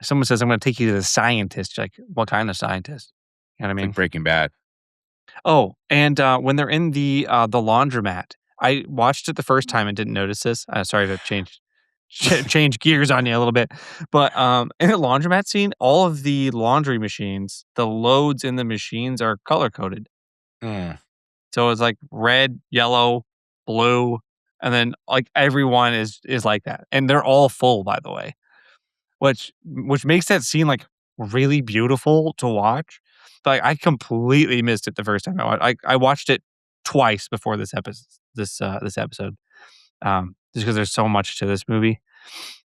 If someone says, "I'm gonna take you to the scientist," you're like, "What kind of scientist?" You know what I It's mean? like Breaking Bad. Oh, and when they're in the laundromat, I watched it the first time and didn't notice this. Sorry to change gears on you a little bit, but in the laundromat scene, all of the laundry machines, the loads in the machines are color coded. Mm. So it's like red, yellow, blue, and then like everyone is like that, and they're all full, by the way, which makes that scene like really beautiful to watch. Like I completely missed it the first time I watched it twice before this episode. This episode, just because there's so much to this movie.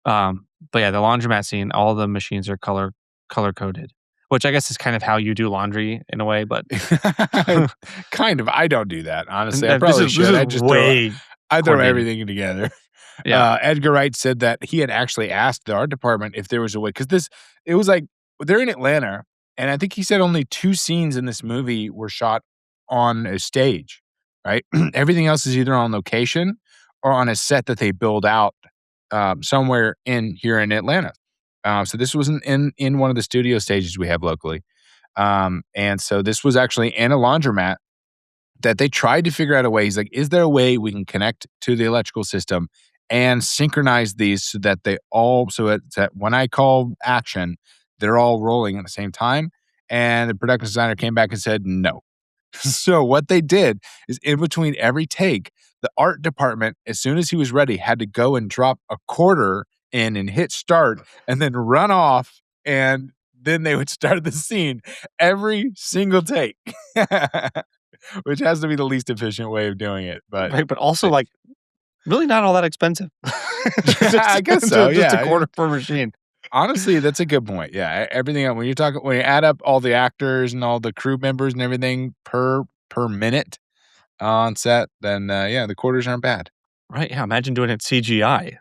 But yeah, the laundromat scene, all the machines are color coded, which I guess is kind of how you do laundry in a way. But Kind of. I don't do that, honestly. I This probably is- should. this I is just way throw coordinated. everything together. Yeah. Edgar Wright said that he had actually asked the art department if there was a way, because it was like they're in Atlanta, and I think he said only 2 scenes in this movie were shot on a stage, right? Everything else is either on location or on a set that they build out somewhere here in Atlanta. So this wasn't in one of the studio stages we have locally. And so this was actually in a laundromat that they tried to figure out a way. He's like, is there a way we can connect to the electrical system and synchronize these so that that when I call action, they're all rolling at the same time? And the production designer came back and said no. So what they did is in between every take, the art department, as soon as he was ready, had to go and drop a quarter in and hit start and then run off, and then they would start the scene every single take. Which has to be the least efficient way of doing it. But right, but also like really not all that expensive. I guess so. Just Yeah. a quarter per machine. Honestly, that's a good point. Yeah. Everything when you add up all the actors and all the crew members and everything per minute on set, then the quarters aren't bad. Right. Yeah. Imagine doing it CGI.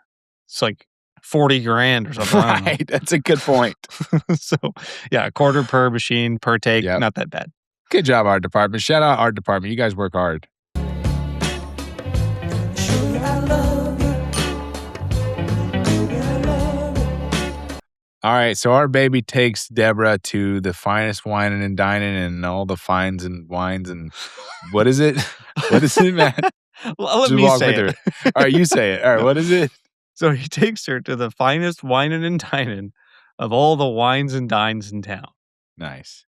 It's like 40 grand or something. I don't know. Right. That's a good point. So yeah, a quarter per machine per take. Yep. Not that bad. Good job, art department. Shout out art department. You guys work hard. All right, so our baby takes Deborah to the finest wining and dining and all the fines and wines and what is it? What is it, man? Well, let Just me walk say me through it. All right, you say it. All right, what is it? So he takes her to the finest wining and dining of all the wines and dines in town. Nice.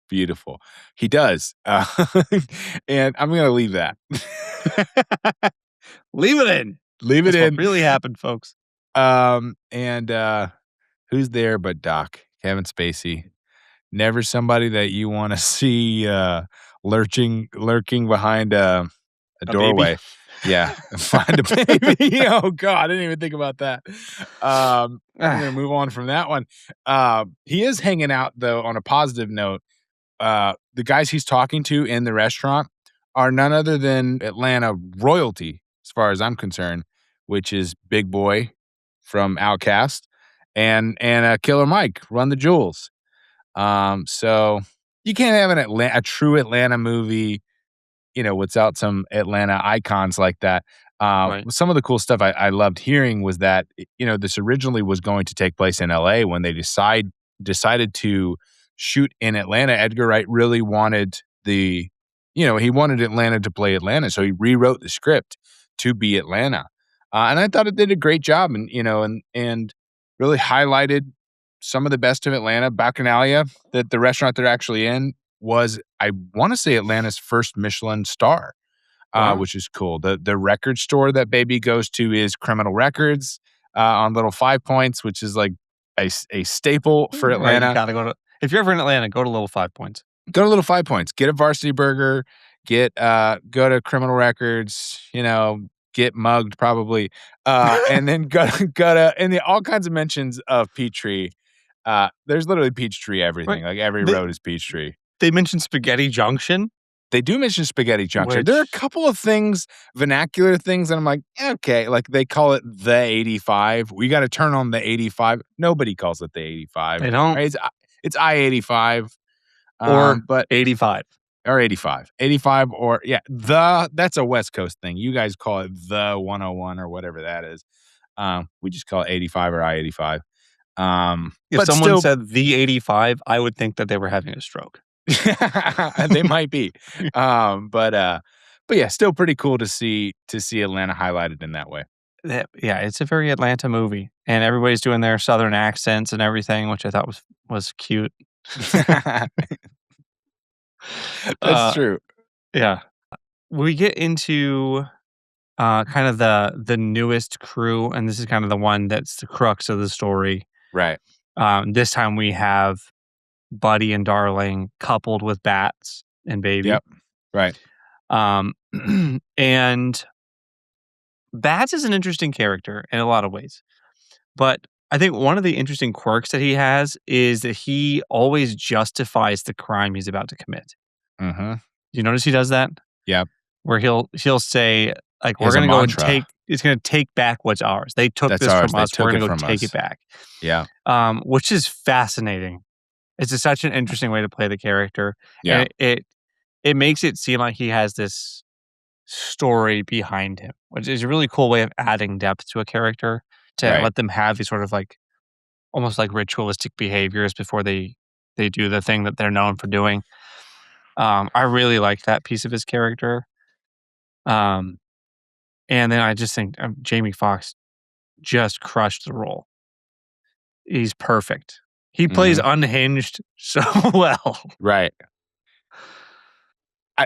Beautiful. He does. And I'm going to leave that. Leave it in. Leave it That's in. what really happened, folks. And who's there but Doc, Kevin Spacey? Never somebody that you want to see lurking behind a doorway. Yeah, find a baby. Oh God, I didn't even think about that. I'm gonna move on from that one. He is hanging out though. On a positive note, the guys he's talking to in the restaurant are none other than Atlanta royalty, as far as I'm concerned, which is Big Boy from Outkast and Killer Mike, Run the Jewels. So you can't have a true Atlanta movie, without some Atlanta icons like that. Right. Some of the cool stuff I loved hearing was that, this originally was going to take place in LA. When they decided to shoot in Atlanta, Edgar Wright really wanted he wanted Atlanta to play Atlanta. So he rewrote the script to be Atlanta. And I thought it did a great job and really highlighted some of the best of Atlanta. Bacchanalia, the restaurant they're actually in, was, I want to say, Atlanta's first Michelin star, Wow. which is cool. The record store that Baby goes to is Criminal Records on Little 5 Points, which is like a staple for Right, Atlanta. you gotta go to. If you're ever in Atlanta, go to Little 5 Points. Go to Little 5 Points. Get a Varsity Burger. Go to Criminal Records. Get mugged probably, and then go to and all kinds of mentions of Peachtree. There's literally Peachtree everything. Right. Like every road is Peachtree. They mentioned Spaghetti Junction. They do mention Spaghetti Junction. There are a couple of things, vernacular things, that I'm like, okay, like they call it the 85. We got to turn on the 85. Nobody calls it the 85. They don't. Right? It's I-85. But 85. Or 85. 85 or, that's a West Coast thing. You guys call it the 101 or whatever that is. We just call it 85 or I-85. If someone said the 85, I would think that they were having a stroke. They might be. But yeah, still pretty cool to see Atlanta highlighted in that way. Yeah, it's a very Atlanta movie, and everybody's doing their southern accents and everything, which I thought was cute. That's true. Yeah. We get into kind of the newest crew, and this is kind of the one that's the crux of the story. Right. This time we have Buddy and Darling coupled with Bats and Baby. Yep. Right. And Bats is an interesting character in a lot of ways. But I think one of the interesting quirks that he has is that he always justifies the crime he's about to commit. Mm-hmm. You notice he does that? Yep. Where he'll say, like, He we're has a going to go and mantra. it's going to take back what's ours. They took That's this ours. from They us. took We're it going to go from take us. it back. Yeah. Which is fascinating. It's such an interesting way to play the character. Yeah. And it makes it seem like he has this story behind him, which is a really cool way of adding depth to a character, to let them have these sort of like almost like ritualistic behaviors before they do the thing that they're known for doing. I really like that piece of his character. And then I just think Jamie Foxx just crushed the role. He's perfect. He plays unhinged so well. Right.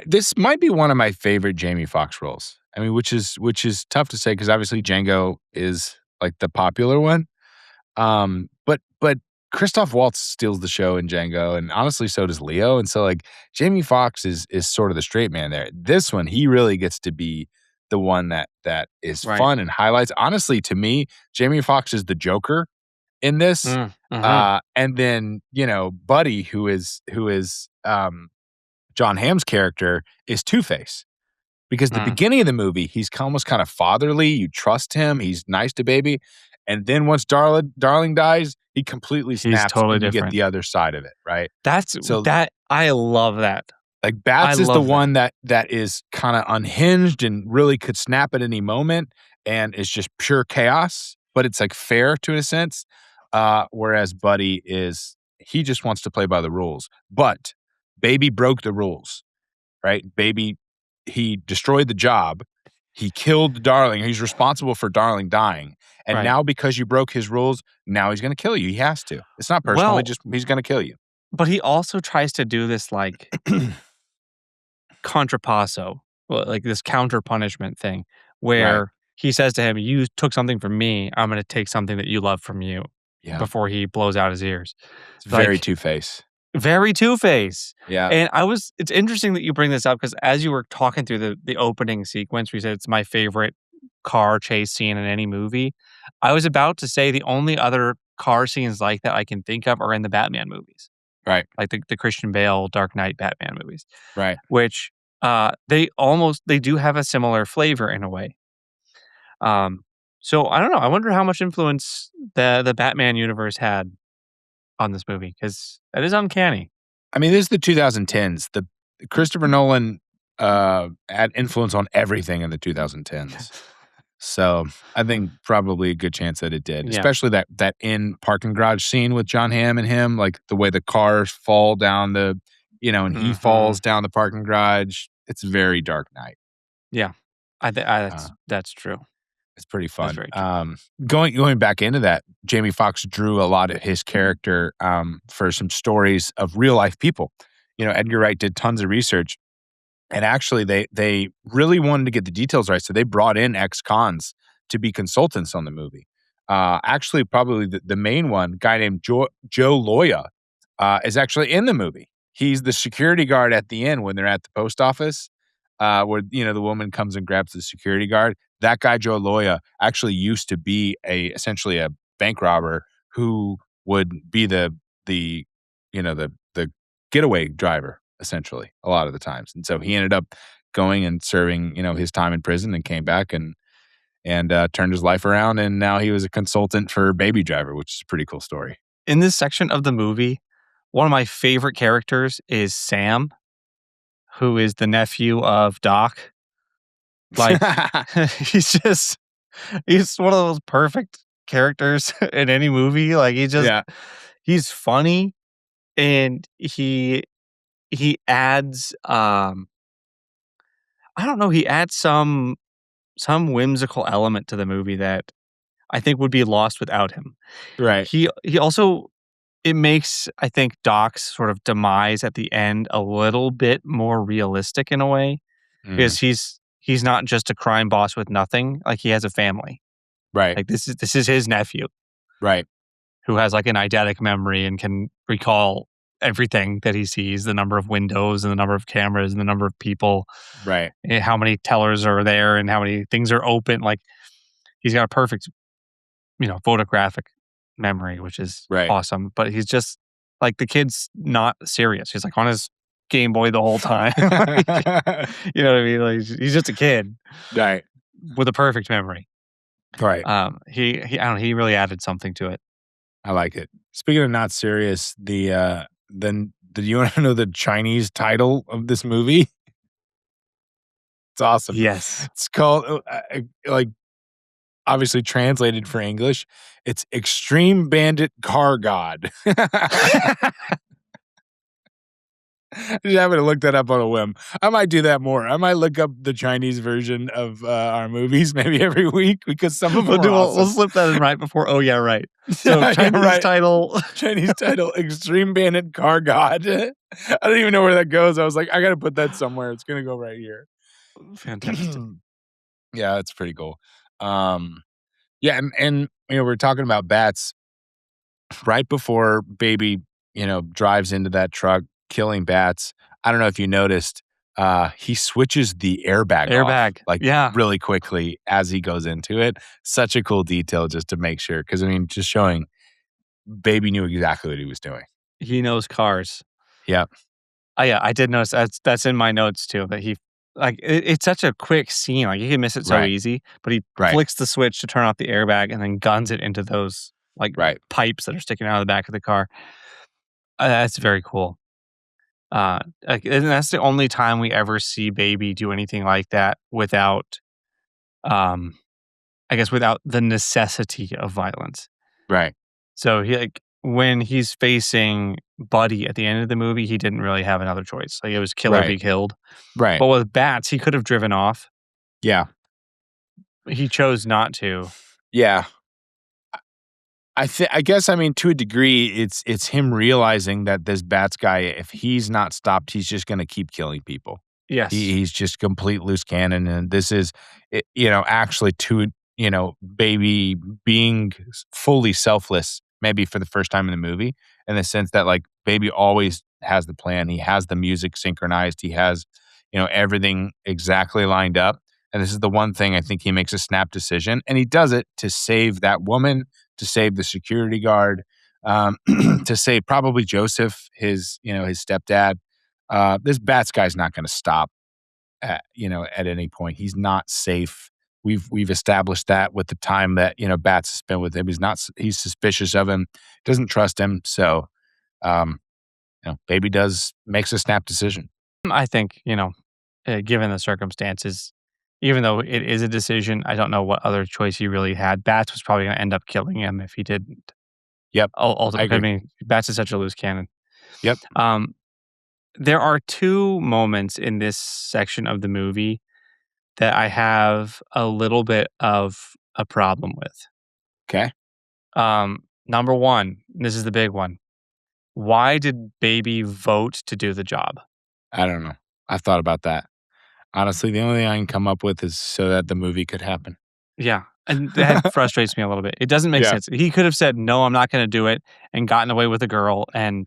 This might be one of my favorite Jamie Foxx roles. I mean, which is tough to say because obviously Django is like the popular one. But Christoph Waltz steals the show in Django, and honestly, so does Leo. And so, like, Jamie Foxx is sort of the straight man there. This one, he really gets to be the one that is fun and highlights. Honestly, to me, Jamie Foxx is the Joker in this. And then, Buddy, who is John Hamm's character, is Two-Face. Because the beginning of the movie, he's almost kind of fatherly. You trust him. He's nice to Baby. And then once Darling dies, he completely snaps. He's totally and you different. get the other side of it, right? I love that. Like Bats is the one that is kind of unhinged and really could snap at any moment and is just pure chaos, but it's like fair to a sense. Whereas Buddy he just wants to play by the rules. But Baby broke the rules, right? Baby, he destroyed the job. He killed Darling. He's responsible for Darling dying. And now because you broke his rules, now he's going to kill you. He has to. It's not personal. He's going to kill you. But he also tries to do this like contrapasso, like this counter punishment thing where he says to him, you took something from me. I'm going to take something that you love from you before he blows out his ears. It's very Two-Face. Very Two-Face. Yeah. And it's interesting that you bring this up because as you were talking through the opening sequence, where you said it's my favorite car chase scene in any movie, I was about to say the only other car scenes like that I can think of are in the Batman movies. Right. Like the Christian Bale Dark Knight Batman movies. Right. Which they do have a similar flavor in a way. So I don't know. I wonder how much influence the Batman universe had on this movie because that is uncanny. I mean, this is the 2010s. The Christopher Nolan had influence on everything in the 2010s. So I think probably a good chance that it did, Yeah. especially that in parking garage scene with John Hamm and him, like the way the cars fall down and he falls down the parking garage. It's very Dark Knight. Yeah, that's true. It's pretty fun. That's very true. Going back into that, Jamie Foxx drew a lot of his character for some stories of real life people. Edgar Wright did tons of research, and actually they really wanted to get the details right, so they brought in ex-cons to be consultants on the movie. Actually, probably the main one, a guy named Joe Loya, is actually in the movie. He's the security guard at the end when they're at the post office, where the woman comes and grabs the security guard. That guy, Joe Loya, actually used to be essentially a bank robber who would be the getaway driver, essentially, a lot of the times. And so he ended up going and serving, his time in prison and came back and turned his life around. And now he was a consultant for Baby Driver, which is a pretty cool story. In this section of the movie, one of my favorite characters is Sam, who is the nephew of Doc. Like, he's one of those perfect characters in any movie. Like, he's funny, and he adds, I don't know, he adds some whimsical element to the movie that I think would be lost without him. Right. He also, it makes, I think, Doc's sort of demise at the end a little bit more realistic in a way, because he's not just a crime boss with nothing. Like, he has a family. Right. Like, this is his nephew. Right. Who has like an eidetic memory and can recall everything that he sees, the number of windows and the number of cameras and the number of people. Right. And how many tellers are there and how many things are open. Like, he's got a perfect, photographic memory, which is awesome. But he's just like, the kid's not serious. He's like on his Game Boy the whole time. You know what I mean? Like, he's just a kid, right, with a perfect memory. Right. He I don't know. He really added something to it. I like it. Speaking of not serious, do you want to know the Chinese title of this movie? It's awesome. Yes, it's called obviously translated for English. It's Extreme Bandit Car God. I just happened to look that up on a whim. I might do that more. I might look up the Chinese version of our movies maybe every week because some of them are awesome. We'll slip that in right before. Oh yeah, right. So Chinese title, Extreme Bandit Car God. I don't even know where that goes. I was like, I got to put that somewhere. It's going to go right here. Fantastic. Yeah, that's pretty cool. Yeah, and we're talking about bats right before Baby, drives into that truck, killing bats. I don't know if you noticed, he switches the airbag off, really quickly as he goes into it. Such a cool detail just to make sure. Because, just showing Baby knew exactly what he was doing. He knows cars. Yeah. Oh, yeah, I did notice that's in my notes too, that he, like, it's such a quick scene. Like, you can miss it so easy, but he flicks the switch to turn off the airbag and then guns it into those, pipes that are sticking out of the back of the car. That's very cool. And that's the only time we ever see Baby do anything like that without, without the necessity of violence. Right. So when he's facing Buddy at the end of the movie, he didn't really have another choice. Like, it was kill or be killed. Right. But with bats, he could have driven off. Yeah. He chose not to. Yeah. I guess, to a degree, it's him realizing that this bats guy, if he's not stopped, he's just going to keep killing people. Yes. He's just complete loose cannon. And this is, actually to, Baby being fully selfless maybe for the first time in the movie, in the sense that like Baby always has the plan. He has the music synchronized. He has, everything exactly lined up. And this is the one thing I think he makes a snap decision, and he does it to save that woman, to save the security guard, to save probably Joseph, his stepdad. This Bats guy's not going to stop at any point. He's not safe. We've established that with the time that Bats has spent with him. He's suspicious of him, doesn't trust him. So, Baby makes a snap decision. I think, given the circumstances, even though it is a decision, I don't know what other choice he really had. Bats was probably going to end up killing him if he didn't. Yep. Ultimately, I agree. mean, Bats is such a loose cannon. Yep. There are two moments in this section of the movie that I have a little bit of a problem with. Okay. Number one, this is the big one. Why did Baby vote to do the job? I don't know. I've thought about that. Honestly, the only thing I can come up with is so that the movie could happen. Yeah. And that frustrates me a little bit. It doesn't make sense. He could have said, no, I'm not going to do it, and gotten away with the girl, and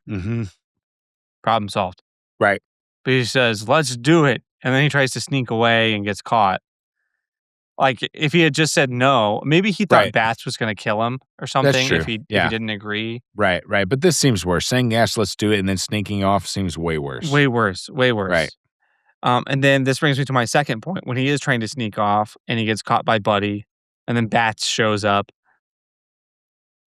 problem solved. Right. But he says, let's do it. And then he tries to sneak away and gets caught. Like, if he had just said no, maybe he thought Bats was going to kill him or something if he didn't agree. Right. But this seems worse. Saying yes, let's do it, and then sneaking off seems way worse. Way worse. Right. And then this brings me to my second point. When he is trying to sneak off and he gets caught by Buddy, and then Bats shows up.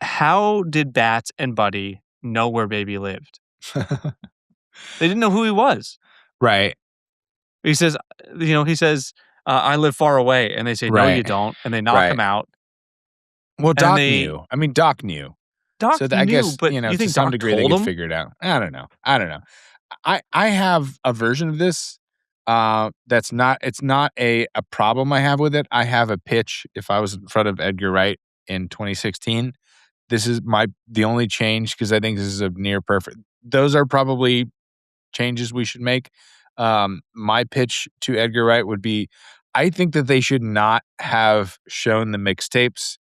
How did Bats and Buddy know where Baby lived? They didn't know who he was. Right. He says, I live far away. And they say, no, you don't. And they knock him out. Well, Doc knew. I mean, Doc knew. Doc so knew, I guess, but you think to some Doc degree they told could him? figure it out. I don't know. I have a version of this it's not a problem I have with it. I have a pitch. If I was in front of Edgar Wright in 2016, this is the only change, because I think this is a near perfect. Those are probably changes we should make. My pitch to Edgar Wright would be, I think that they should not have shown the mixtapes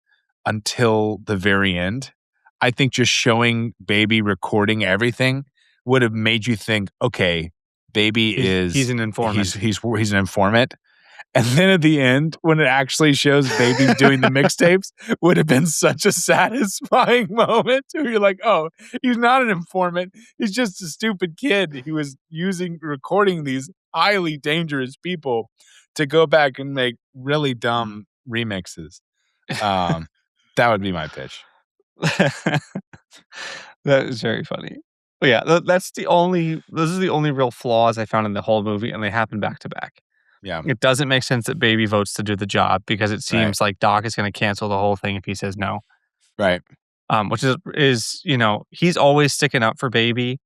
until the very end. I think just showing Baby recording everything would have made you think, okay, Baby he's an informant. He's an informant. And then at the end, when it actually shows Baby doing the mixtapes, would have been such a satisfying moment where you're like, oh, he's not an informant. He's just a stupid kid. He was recording these highly dangerous people to go back and make really dumb remixes. That would be my pitch. That is very funny. But yeah, those are the only real flaws I found in the whole movie, and they happen back to back. Yeah. It doesn't make sense that Baby votes to do the job, because it seems like Doc is going to cancel the whole thing if he says no. Right. Which is he's always sticking up for Baby.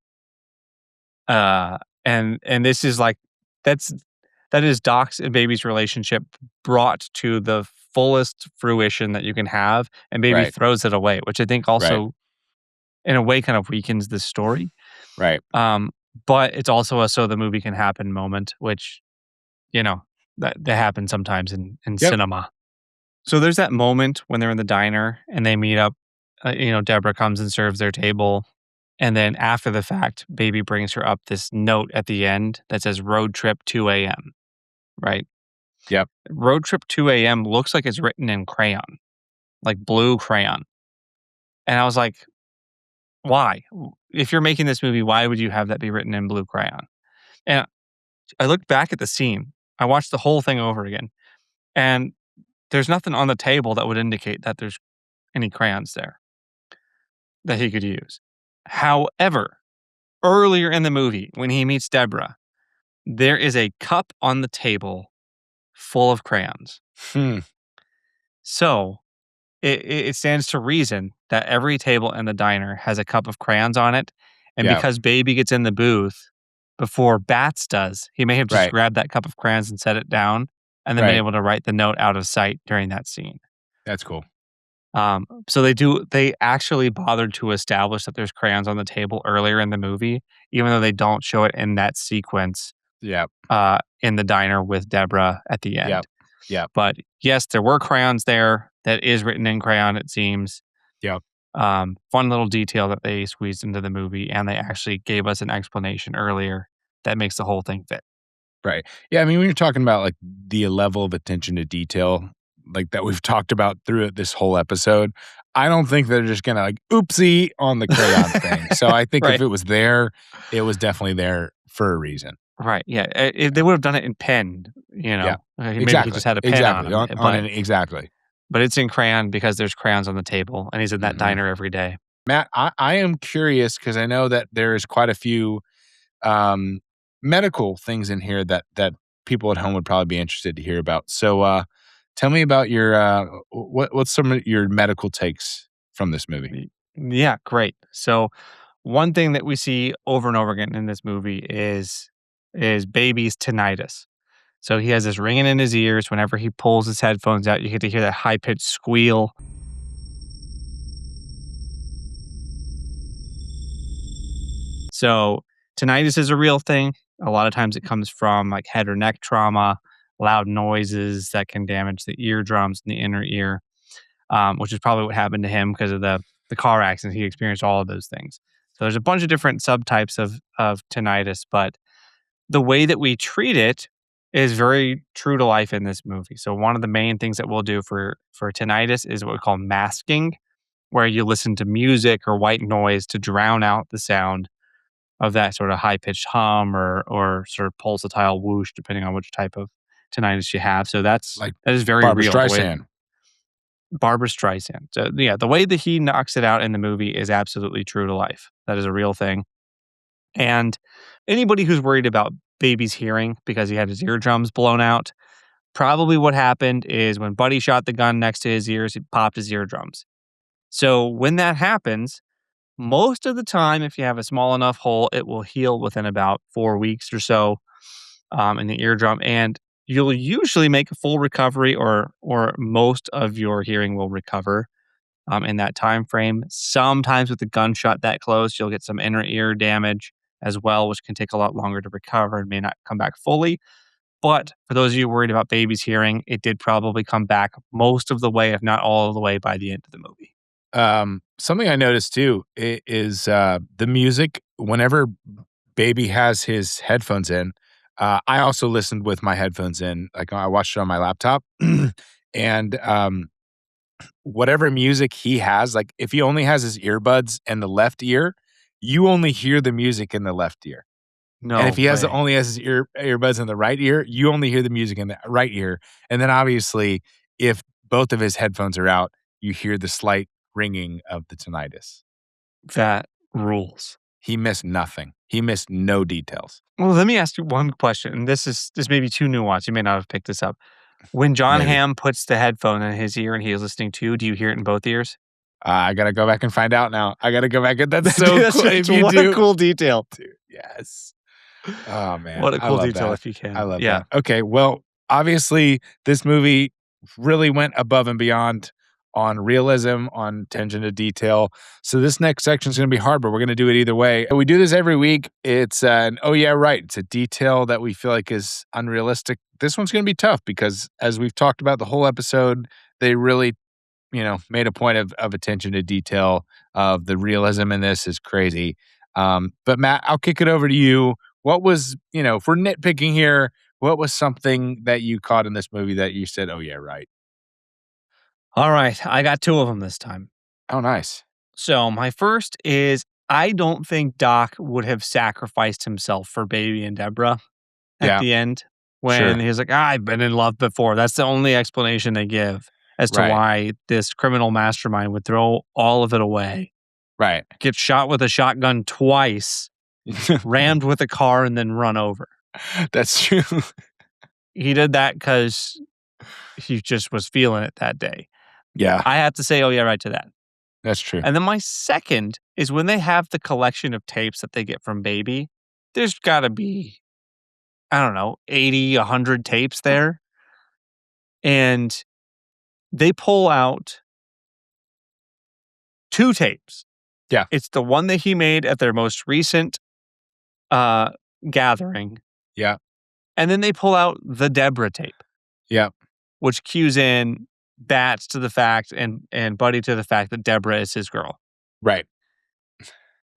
And this is like, that is Doc's and Baby's relationship brought to the fullest fruition that you can have, and Baby throws it away, which I think also in a way kind of weakens the story. Right. But it's also a so the movie can happen moment, which that happens sometimes in cinema. So there's that moment when they're in the diner and they meet up. Deborah comes and serves their table. And then after the fact, Baby brings her up this note at the end that says road trip 2 a.m. Right? Yep. Road trip 2 a.m. looks like it's written in crayon, like blue crayon. And I was like, why? If you're making this movie, why would you have that be written in blue crayon? And I looked back at the scene. I watched the whole thing over again. And there's nothing on the table that would indicate that there's any crayons there that he could use. However, earlier in the movie, when he meets Deborah, there is a cup on the table full of crayons. So it stands to reason that every table in the diner has a cup of crayons on it. And because Baby gets in the booth before Bats does, he may have just grabbed that cup of crayons and set it down, and then been able to write the note out of sight during that scene. That's cool. So they actually bothered to establish that there's crayons on the table earlier in the movie, even though they don't show it in that sequence. In the diner with Deborah at the end. Yeah. But yes, there were crayons there. That is written in crayon, it seems. Yeah. Fun little detail that they squeezed into the movie, and they actually gave us an explanation earlier that makes the whole thing fit. Right. Yeah, I mean, when you're talking about, like, the level of attention to detail, like, that we've talked about through this whole episode, I don't think they're just gonna, like, oopsie on the crayon thing. So I think if Right. it was there, it was definitely there for a reason. Right, yeah, if they would have done it in pen, Yeah. maybe he just had a pen on him, Exactly. but it's in crayon because there's crayons on the table, and he's in that Mhm. diner every day. Matt, I am curious because I know that there's quite a few um, medical things in here that people at home would probably be interested to hear about. So, tell me about your what's some of your medical takes from this movie? Yeah, great. So, one thing that we see over and over again in this movie is baby's tinnitus. So he has this ringing in his ears whenever he pulls his headphones out. You get to hear that high pitched squeal. So tinnitus is a real thing. A lot of times it comes from like head or neck trauma, loud noises that can damage the eardrums and the inner ear, which is probably what happened to him because of the car accident. He experienced all of those things. So there's a bunch of different subtypes of tinnitus, but the way that we treat it is very true to life in this movie. So one of the main things that we'll do for tinnitus is what we call masking, where you listen to music or white noise to drown out the sound of that sort of high pitched hum or sort of pulsatile whoosh, depending on which type of tinnitus you have. So that Like is very Barbara real. Streisand. Barbara Streisand. So, yeah, the way that he knocks it out in the movie is absolutely true to life. That is a real thing. And anybody who's worried about baby's hearing because he had his eardrums blown out, probably what happened is when Buddy shot the gun next to his ears, he popped his eardrums. So when that happens, most of the time, if you have a small enough hole, it will heal within about 4 weeks or so in the eardrum, and you'll usually make a full recovery, or most of your hearing will recover in that time frame. Sometimes with a gunshot that close, you'll get some inner ear damage as well, which can take a lot longer to recover and may not come back fully. But for those of you worried about baby's hearing, it did probably come back most of the way, if not all of the way, by the end of the movie. Something I noticed too is the music. Whenever baby has his headphones in, I also listened with my headphones in. Like I watched it on my laptop, and whatever music he has, like if he only has his earbuds in the left ear, you only hear the music in the left ear. And if No he way. only has his earbuds in the right ear, you only hear the music in the right ear. And then obviously, if both of his headphones are out, you hear the slight ringing of the tinnitus. That rules. He missed nothing. He missed no details. Well, let me ask you one question, and this may be too nuanced. You may not have picked this up. When John Maybe. Hamm puts the headphone in his ear and he is listening to, do you hear it in both ears? I gotta go back and find out now. I gotta go back. That's so Dude, cool. If you what do, a cool detail. dude, yes. Oh man, What a I cool love detail that. if you can. I love Yeah. that. Okay, well, obviously, this movie really went above and beyond on realism, on attention to detail. So this next section is going to be hard, but we're going to do it either way. We do this every week. It's an oh yeah, right. It's a detail that we feel like is unrealistic. This one's going to be tough because, as we've talked about the whole episode, they really, made a point of attention to detail. Of the realism in this is crazy. But Matt, I'll kick it over to you. What was, if we're nitpicking here, what was something that you caught in this movie that you said, oh yeah, right? All right. I got two of them this time. Oh, nice. So my first is I don't think Doc would have sacrificed himself for Baby and Deborah at the end when he's like, I've been in love before. That's the only explanation they give as to why this criminal mastermind would throw all of it away. Right. Get shot with a shotgun twice, rammed with a car, and then run over. That's true. He did that because he just was feeling it that day. Yeah. I have to say, oh yeah, right to that. That's true. And then my second is when they have the collection of tapes that they get from Baby, there's got to be, I don't know, 80, 100 tapes there. And they pull out 2 tapes. Yeah. It's the one that he made at their most recent gathering. Yeah. And then they pull out the Deborah tape. Yeah. Which cues in Bats to the fact and Buddy to the fact that Deborah is his girl. Right.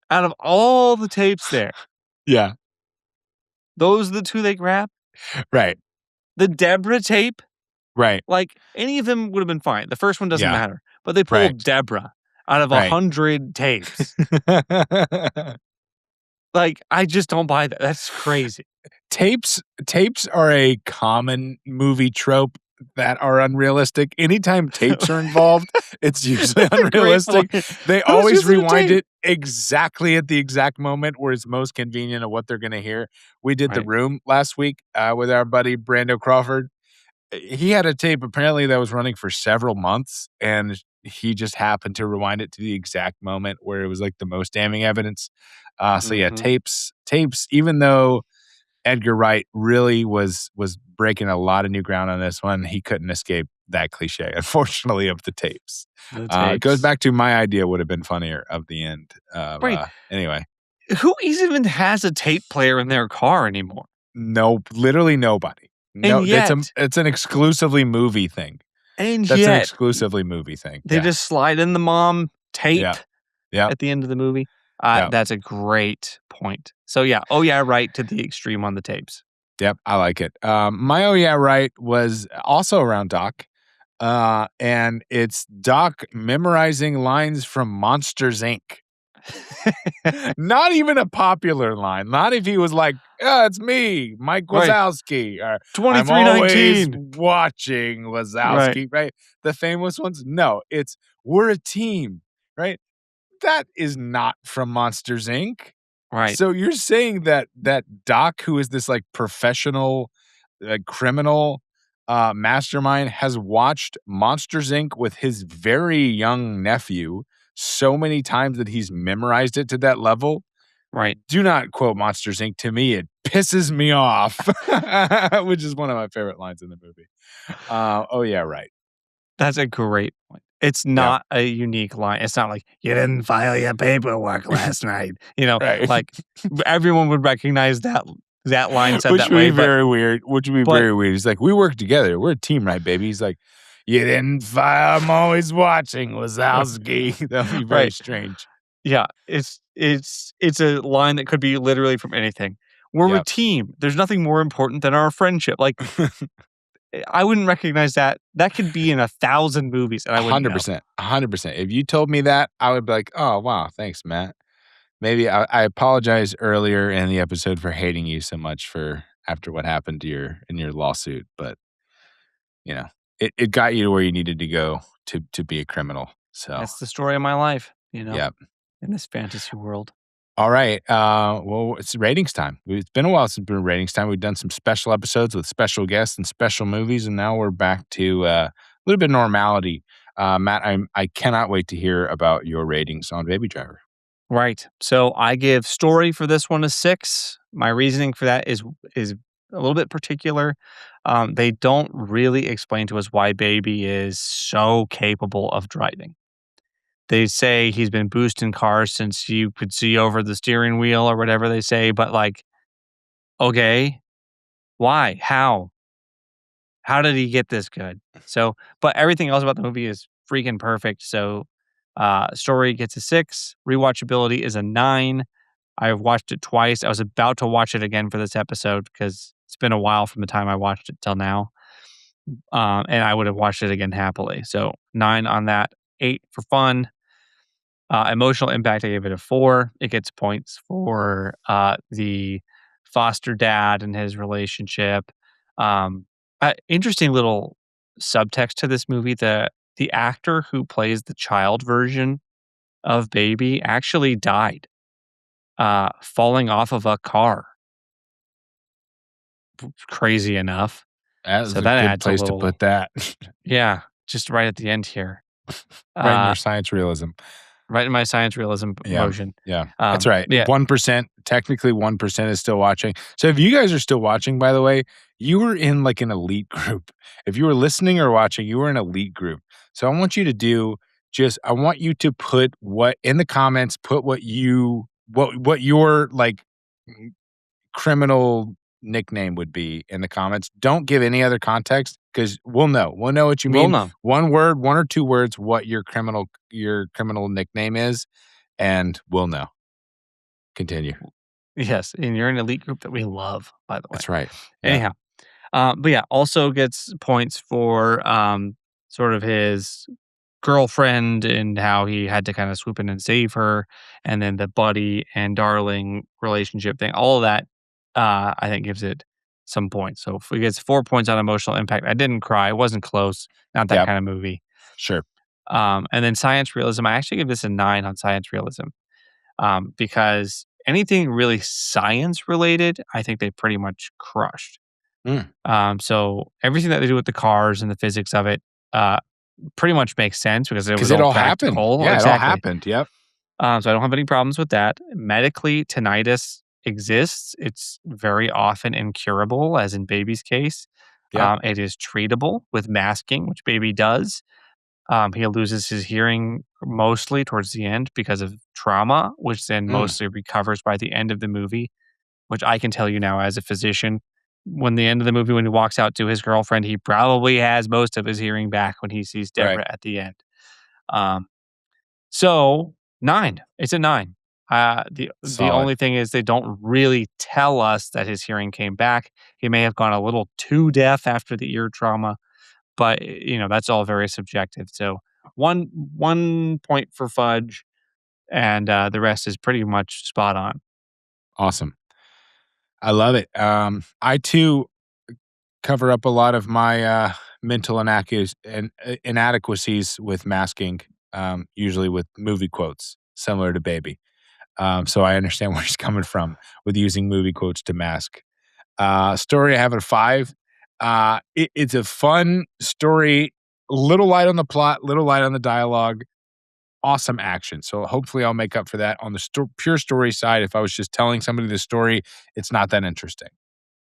Out of all the tapes there, Yeah. those are the two they grab. Right. The Deborah tape, Right. like, any of them would have been fine. The first one doesn't Yeah. matter. But they Right. pulled Deborah out of Right. 100 tapes. Like, I just don't buy that. That's crazy. Tapes are a common movie trope that are unrealistic. Anytime tapes are involved, it's usually That's a great unrealistic. point. They Who's always using a rewind tape? it exactly at the exact moment where it's most convenient of what they're going to hear. We did The Right. Room last week with our buddy Brando Crawford. He had a tape apparently that was running for several months, and he just happened to rewind it to the exact moment where it was like the most damning evidence. So yeah, Mhm. tapes, even though Edgar Wright really was breaking a lot of new ground on this one, he couldn't escape that cliche, unfortunately, of the tapes. The It goes tapes. back to my idea would have been funnier of the end. Right. Anyway, Who even has a tape player in their car anymore? literally nobody. No, And yet it's an exclusively movie thing. That's an yet exclusively movie thing. they Yeah. just slide in the mom tape Yeah. at the end of the movie. Yeah. That's a great point. So yeah, oh yeah, right to the extreme on the tapes. Yep, I like it. My oh yeah, right was also around Doc. And it's Doc memorizing lines from Monsters Inc. Not even a popular line. Not if he was like, it's me, Mike Right. Wazowski. Or, I'm 2319. always watching Wazowski, right? The famous ones. No, it's we're a team, right? That is not from Monsters Inc. Right. So you're saying that Doc, who is this like professional criminal mastermind, has watched Monsters Inc. with his very young nephew so many times that he's memorized it to that level. Right. Do not quote Monsters Inc. to me. It pisses me off, which is one of my favorite lines in the movie. Oh yeah, right. That's a great point. It's not a unique line. It's not like, you didn't file your paperwork last night. Right. Like everyone would recognize that line said Which that would way. be very weird. Which would be very weird. He's like, we work together. We're a team, right, baby? He's like, you didn't file. I'm always watching Wazowski. That would be very strange. Yeah, it's a line that could be literally from anything. We're a team. There's nothing more important than our friendship. Like, I wouldn't recognize that. That could be in 1,000 movies, and I wouldn't know. 100%. 100%. If you told me that, I would be like, oh, wow, thanks, Matt. Maybe I apologize earlier in the episode for hating you so much after what happened to in your lawsuit, but it got you to where you needed to go to be a criminal. So That's the story of my life, Yep. in this fantasy world. All right. Well, it's ratings time. It's been a while since it's been ratings time. We've done some special episodes with special guests and special movies, and now we're back to a little bit of normality. Matt, I cannot wait to hear about your ratings on Baby Driver. Right. So I give story for this one a 6. My reasoning for that is a little bit particular. They don't really explain to us why Baby is so capable of driving. They say he's been boosting cars since you could see over the steering wheel or whatever they say, but like, okay, why? How? How did he get this good? So, but everything else about the movie is freaking perfect. So, story gets a 6. Rewatchability is a 9. I've watched it twice. I was about to watch it again for this episode because it's been a while from the time I watched it till now. And I would have watched it again happily. So 9 on that, 8 for fun. Emotional impact, I gave it a 4. It gets points for the foster dad and his relationship. Interesting little subtext to this movie. The actor who plays the child version of Baby actually died falling off of a car. Crazy enough. That So that a good adds place a little, to put that. Yeah, just right at the end here. Right in your science realism. Right in my science realism motion. Yeah, that's right. Yeah. 1%, technically 1% is still watching. So if you guys are still watching, by the way, you were in like an elite group. If you were listening or watching, you were an elite group. So I want you to do I want you to put in the comments, put what your like criminal nickname would be in the comments. Don't give any other context because we'll know. We'll know what you mean. We'll know. One word, 1 or 2 words, what your criminal nickname is. and we'll know. Continue. Yes, and you're an elite group that we love, by the way. That's right. Yeah. Anyhow, but yeah, also gets points for sort of his girlfriend and how he had to kind of swoop in and save her, and then the buddy and darling relationship thing. All of that, I think, gives it some points. So if it gets 4 points on emotional impact, I didn't cry. It wasn't close. Not that Yep. kind of movie. Sure. And then science realism, I actually give this a 9 on science realism, because anything really science related, I think they pretty much crushed. So everything that they do with the cars and the physics of it, pretty much makes sense because it was it all practical. happened. Yeah, exactly. it all happened. Yep. So I don't have any problems with that. Medically, tinnitus exists. It's very often incurable, as in Baby's case. Yeah. It is treatable with masking, which Baby does. He loses his hearing mostly towards the end because of trauma, which then mostly recovers by the end of the movie, which I can tell you now as a physician. When the end of the movie, when he walks out to his girlfriend, he probably has most of his hearing back when he sees Deborah Right. at the end. So 9. It's a 9. The Solid. only thing is they don't really tell us that his hearing came back. He may have gone a little too deaf after the ear trauma, but that's all very subjective. So one point for Fudge, and the rest is pretty much spot on. Awesome. I love it. I too cover up a lot of my mental inadequacies with masking, usually with movie quotes, similar to Baby. So I understand where he's coming from with using movie quotes to mask. Story, I have a 5. It's a fun story, little light on the plot, little light on the dialogue, awesome action. So hopefully I'll make up for that on the pure story side. If I was just telling somebody the story, it's not that interesting,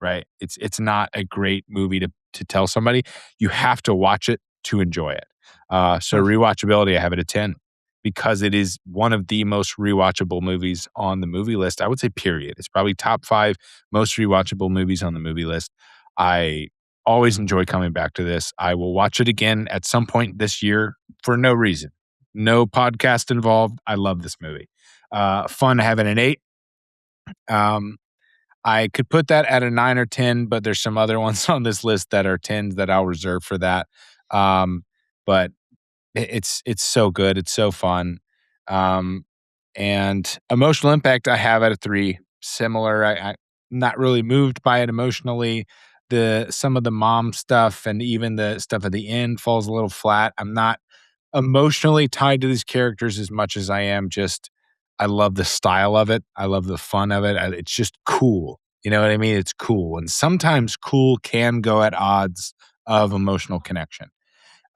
right? It's not a great movie to tell somebody. You have to watch it to enjoy it. So rewatchability, I have it at 10 because it is one of the most rewatchable movies on the movie list. I would say period. It's probably top 5 most rewatchable movies on the movie list. I always enjoy coming back to this. I will watch it again at some point this year for no reason. No podcast involved. I love this movie. Fun. I have it an 8. I could put that at a 9 or 10, but there's some other ones on this list that are 10s that I'll reserve for that. But it's so good. It's so fun. And emotional impact, I have at a 3. Similar. I'm not really moved by it emotionally. Some of the mom stuff and even the stuff at the end falls a little flat. I'm not emotionally tied to these characters as much as I am just, I love the style of it. I love the fun of it. It's just cool. You know what I mean? It's cool. And sometimes cool can go at odds of emotional connection.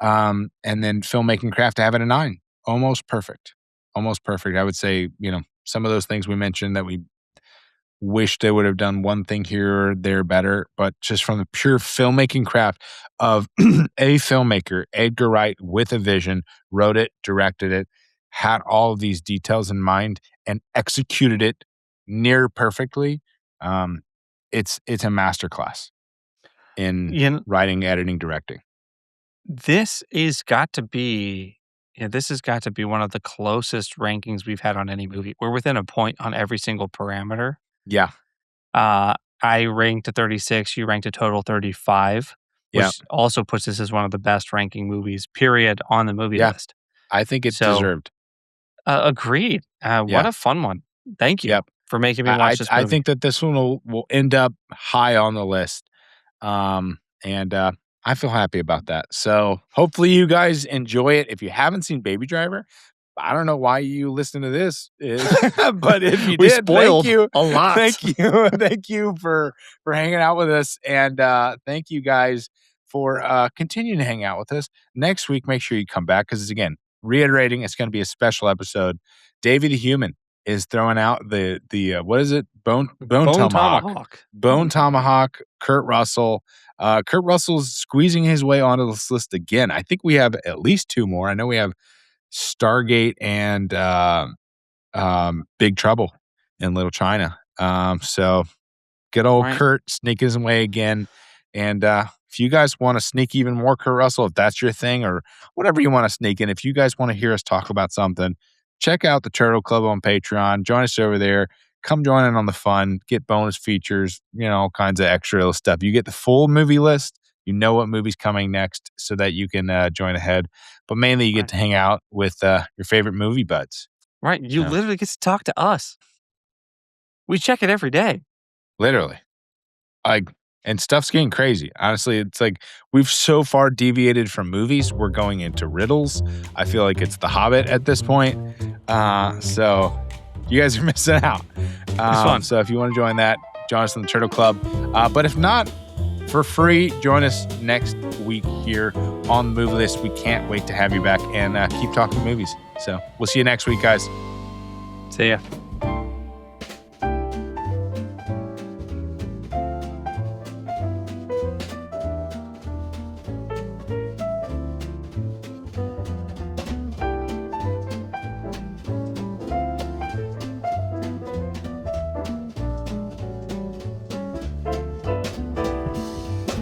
And then filmmaking craft, I have it a 9. Almost perfect. Almost perfect. I would say, some of those things we mentioned that we wish they would have done one thing here or there better, but just from the pure filmmaking craft of a filmmaker, Edgar Wright, with a vision, wrote it, directed it, had all of these details in mind, and executed it near perfectly. It's a masterclass in writing, editing, directing. This has got to be one of the closest rankings we've had on any movie. We're within a point on every single parameter. Yeah. I ranked a 36. You ranked a total 35, which also puts this as one of the best ranking movies, period, on the movie list. I think it's deserved. Agreed. What a fun one. Thank you for making me watch this movie. I think that this one will end up high on the list. And I feel happy about that. So hopefully you guys enjoy it. If you haven't seen Baby Driver, I don't know why you listen to this, but if you did, spoiled thank you a lot. Thank you, thank you for hanging out with us, and thank you guys for continuing to hang out with us. Next week, make sure you come back because, again, reiterating, it's going to be a special episode. Davey the Human is throwing out the what is it? Bone Tomahawk. Bone Tomahawk. Kurt Russell. Kurt Russell's squeezing his way onto this list again. I think we have at least 2 more. I know we have Stargate and Big Trouble in Little China. So good old Kurt sneaking his way again. And if you guys want to sneak even more Kurt Russell, if that's your thing, or whatever you want to sneak in, if you guys want to hear us talk about something, check out the Turtle Club on Patreon. Join us over there. Come join in on the fun. Get bonus features, all kinds of extra stuff. You get the full movie list. You know what movie's coming next so that you can join ahead. But mainly you get to hang out with your favorite movie buds. Right. You literally get to talk to us. We check it every day. Literally. And stuff's getting crazy. Honestly, it's like we've so far deviated from movies. We're going into riddles. I feel like it's The Hobbit at this point. So you guys are missing out. It's fun. So if you want to join that, join us in the Turtle Club. But if not, for free, join us next week here on the movie list. We can't wait to have you back and keep talking movies. So we'll see you next week, guys. See ya.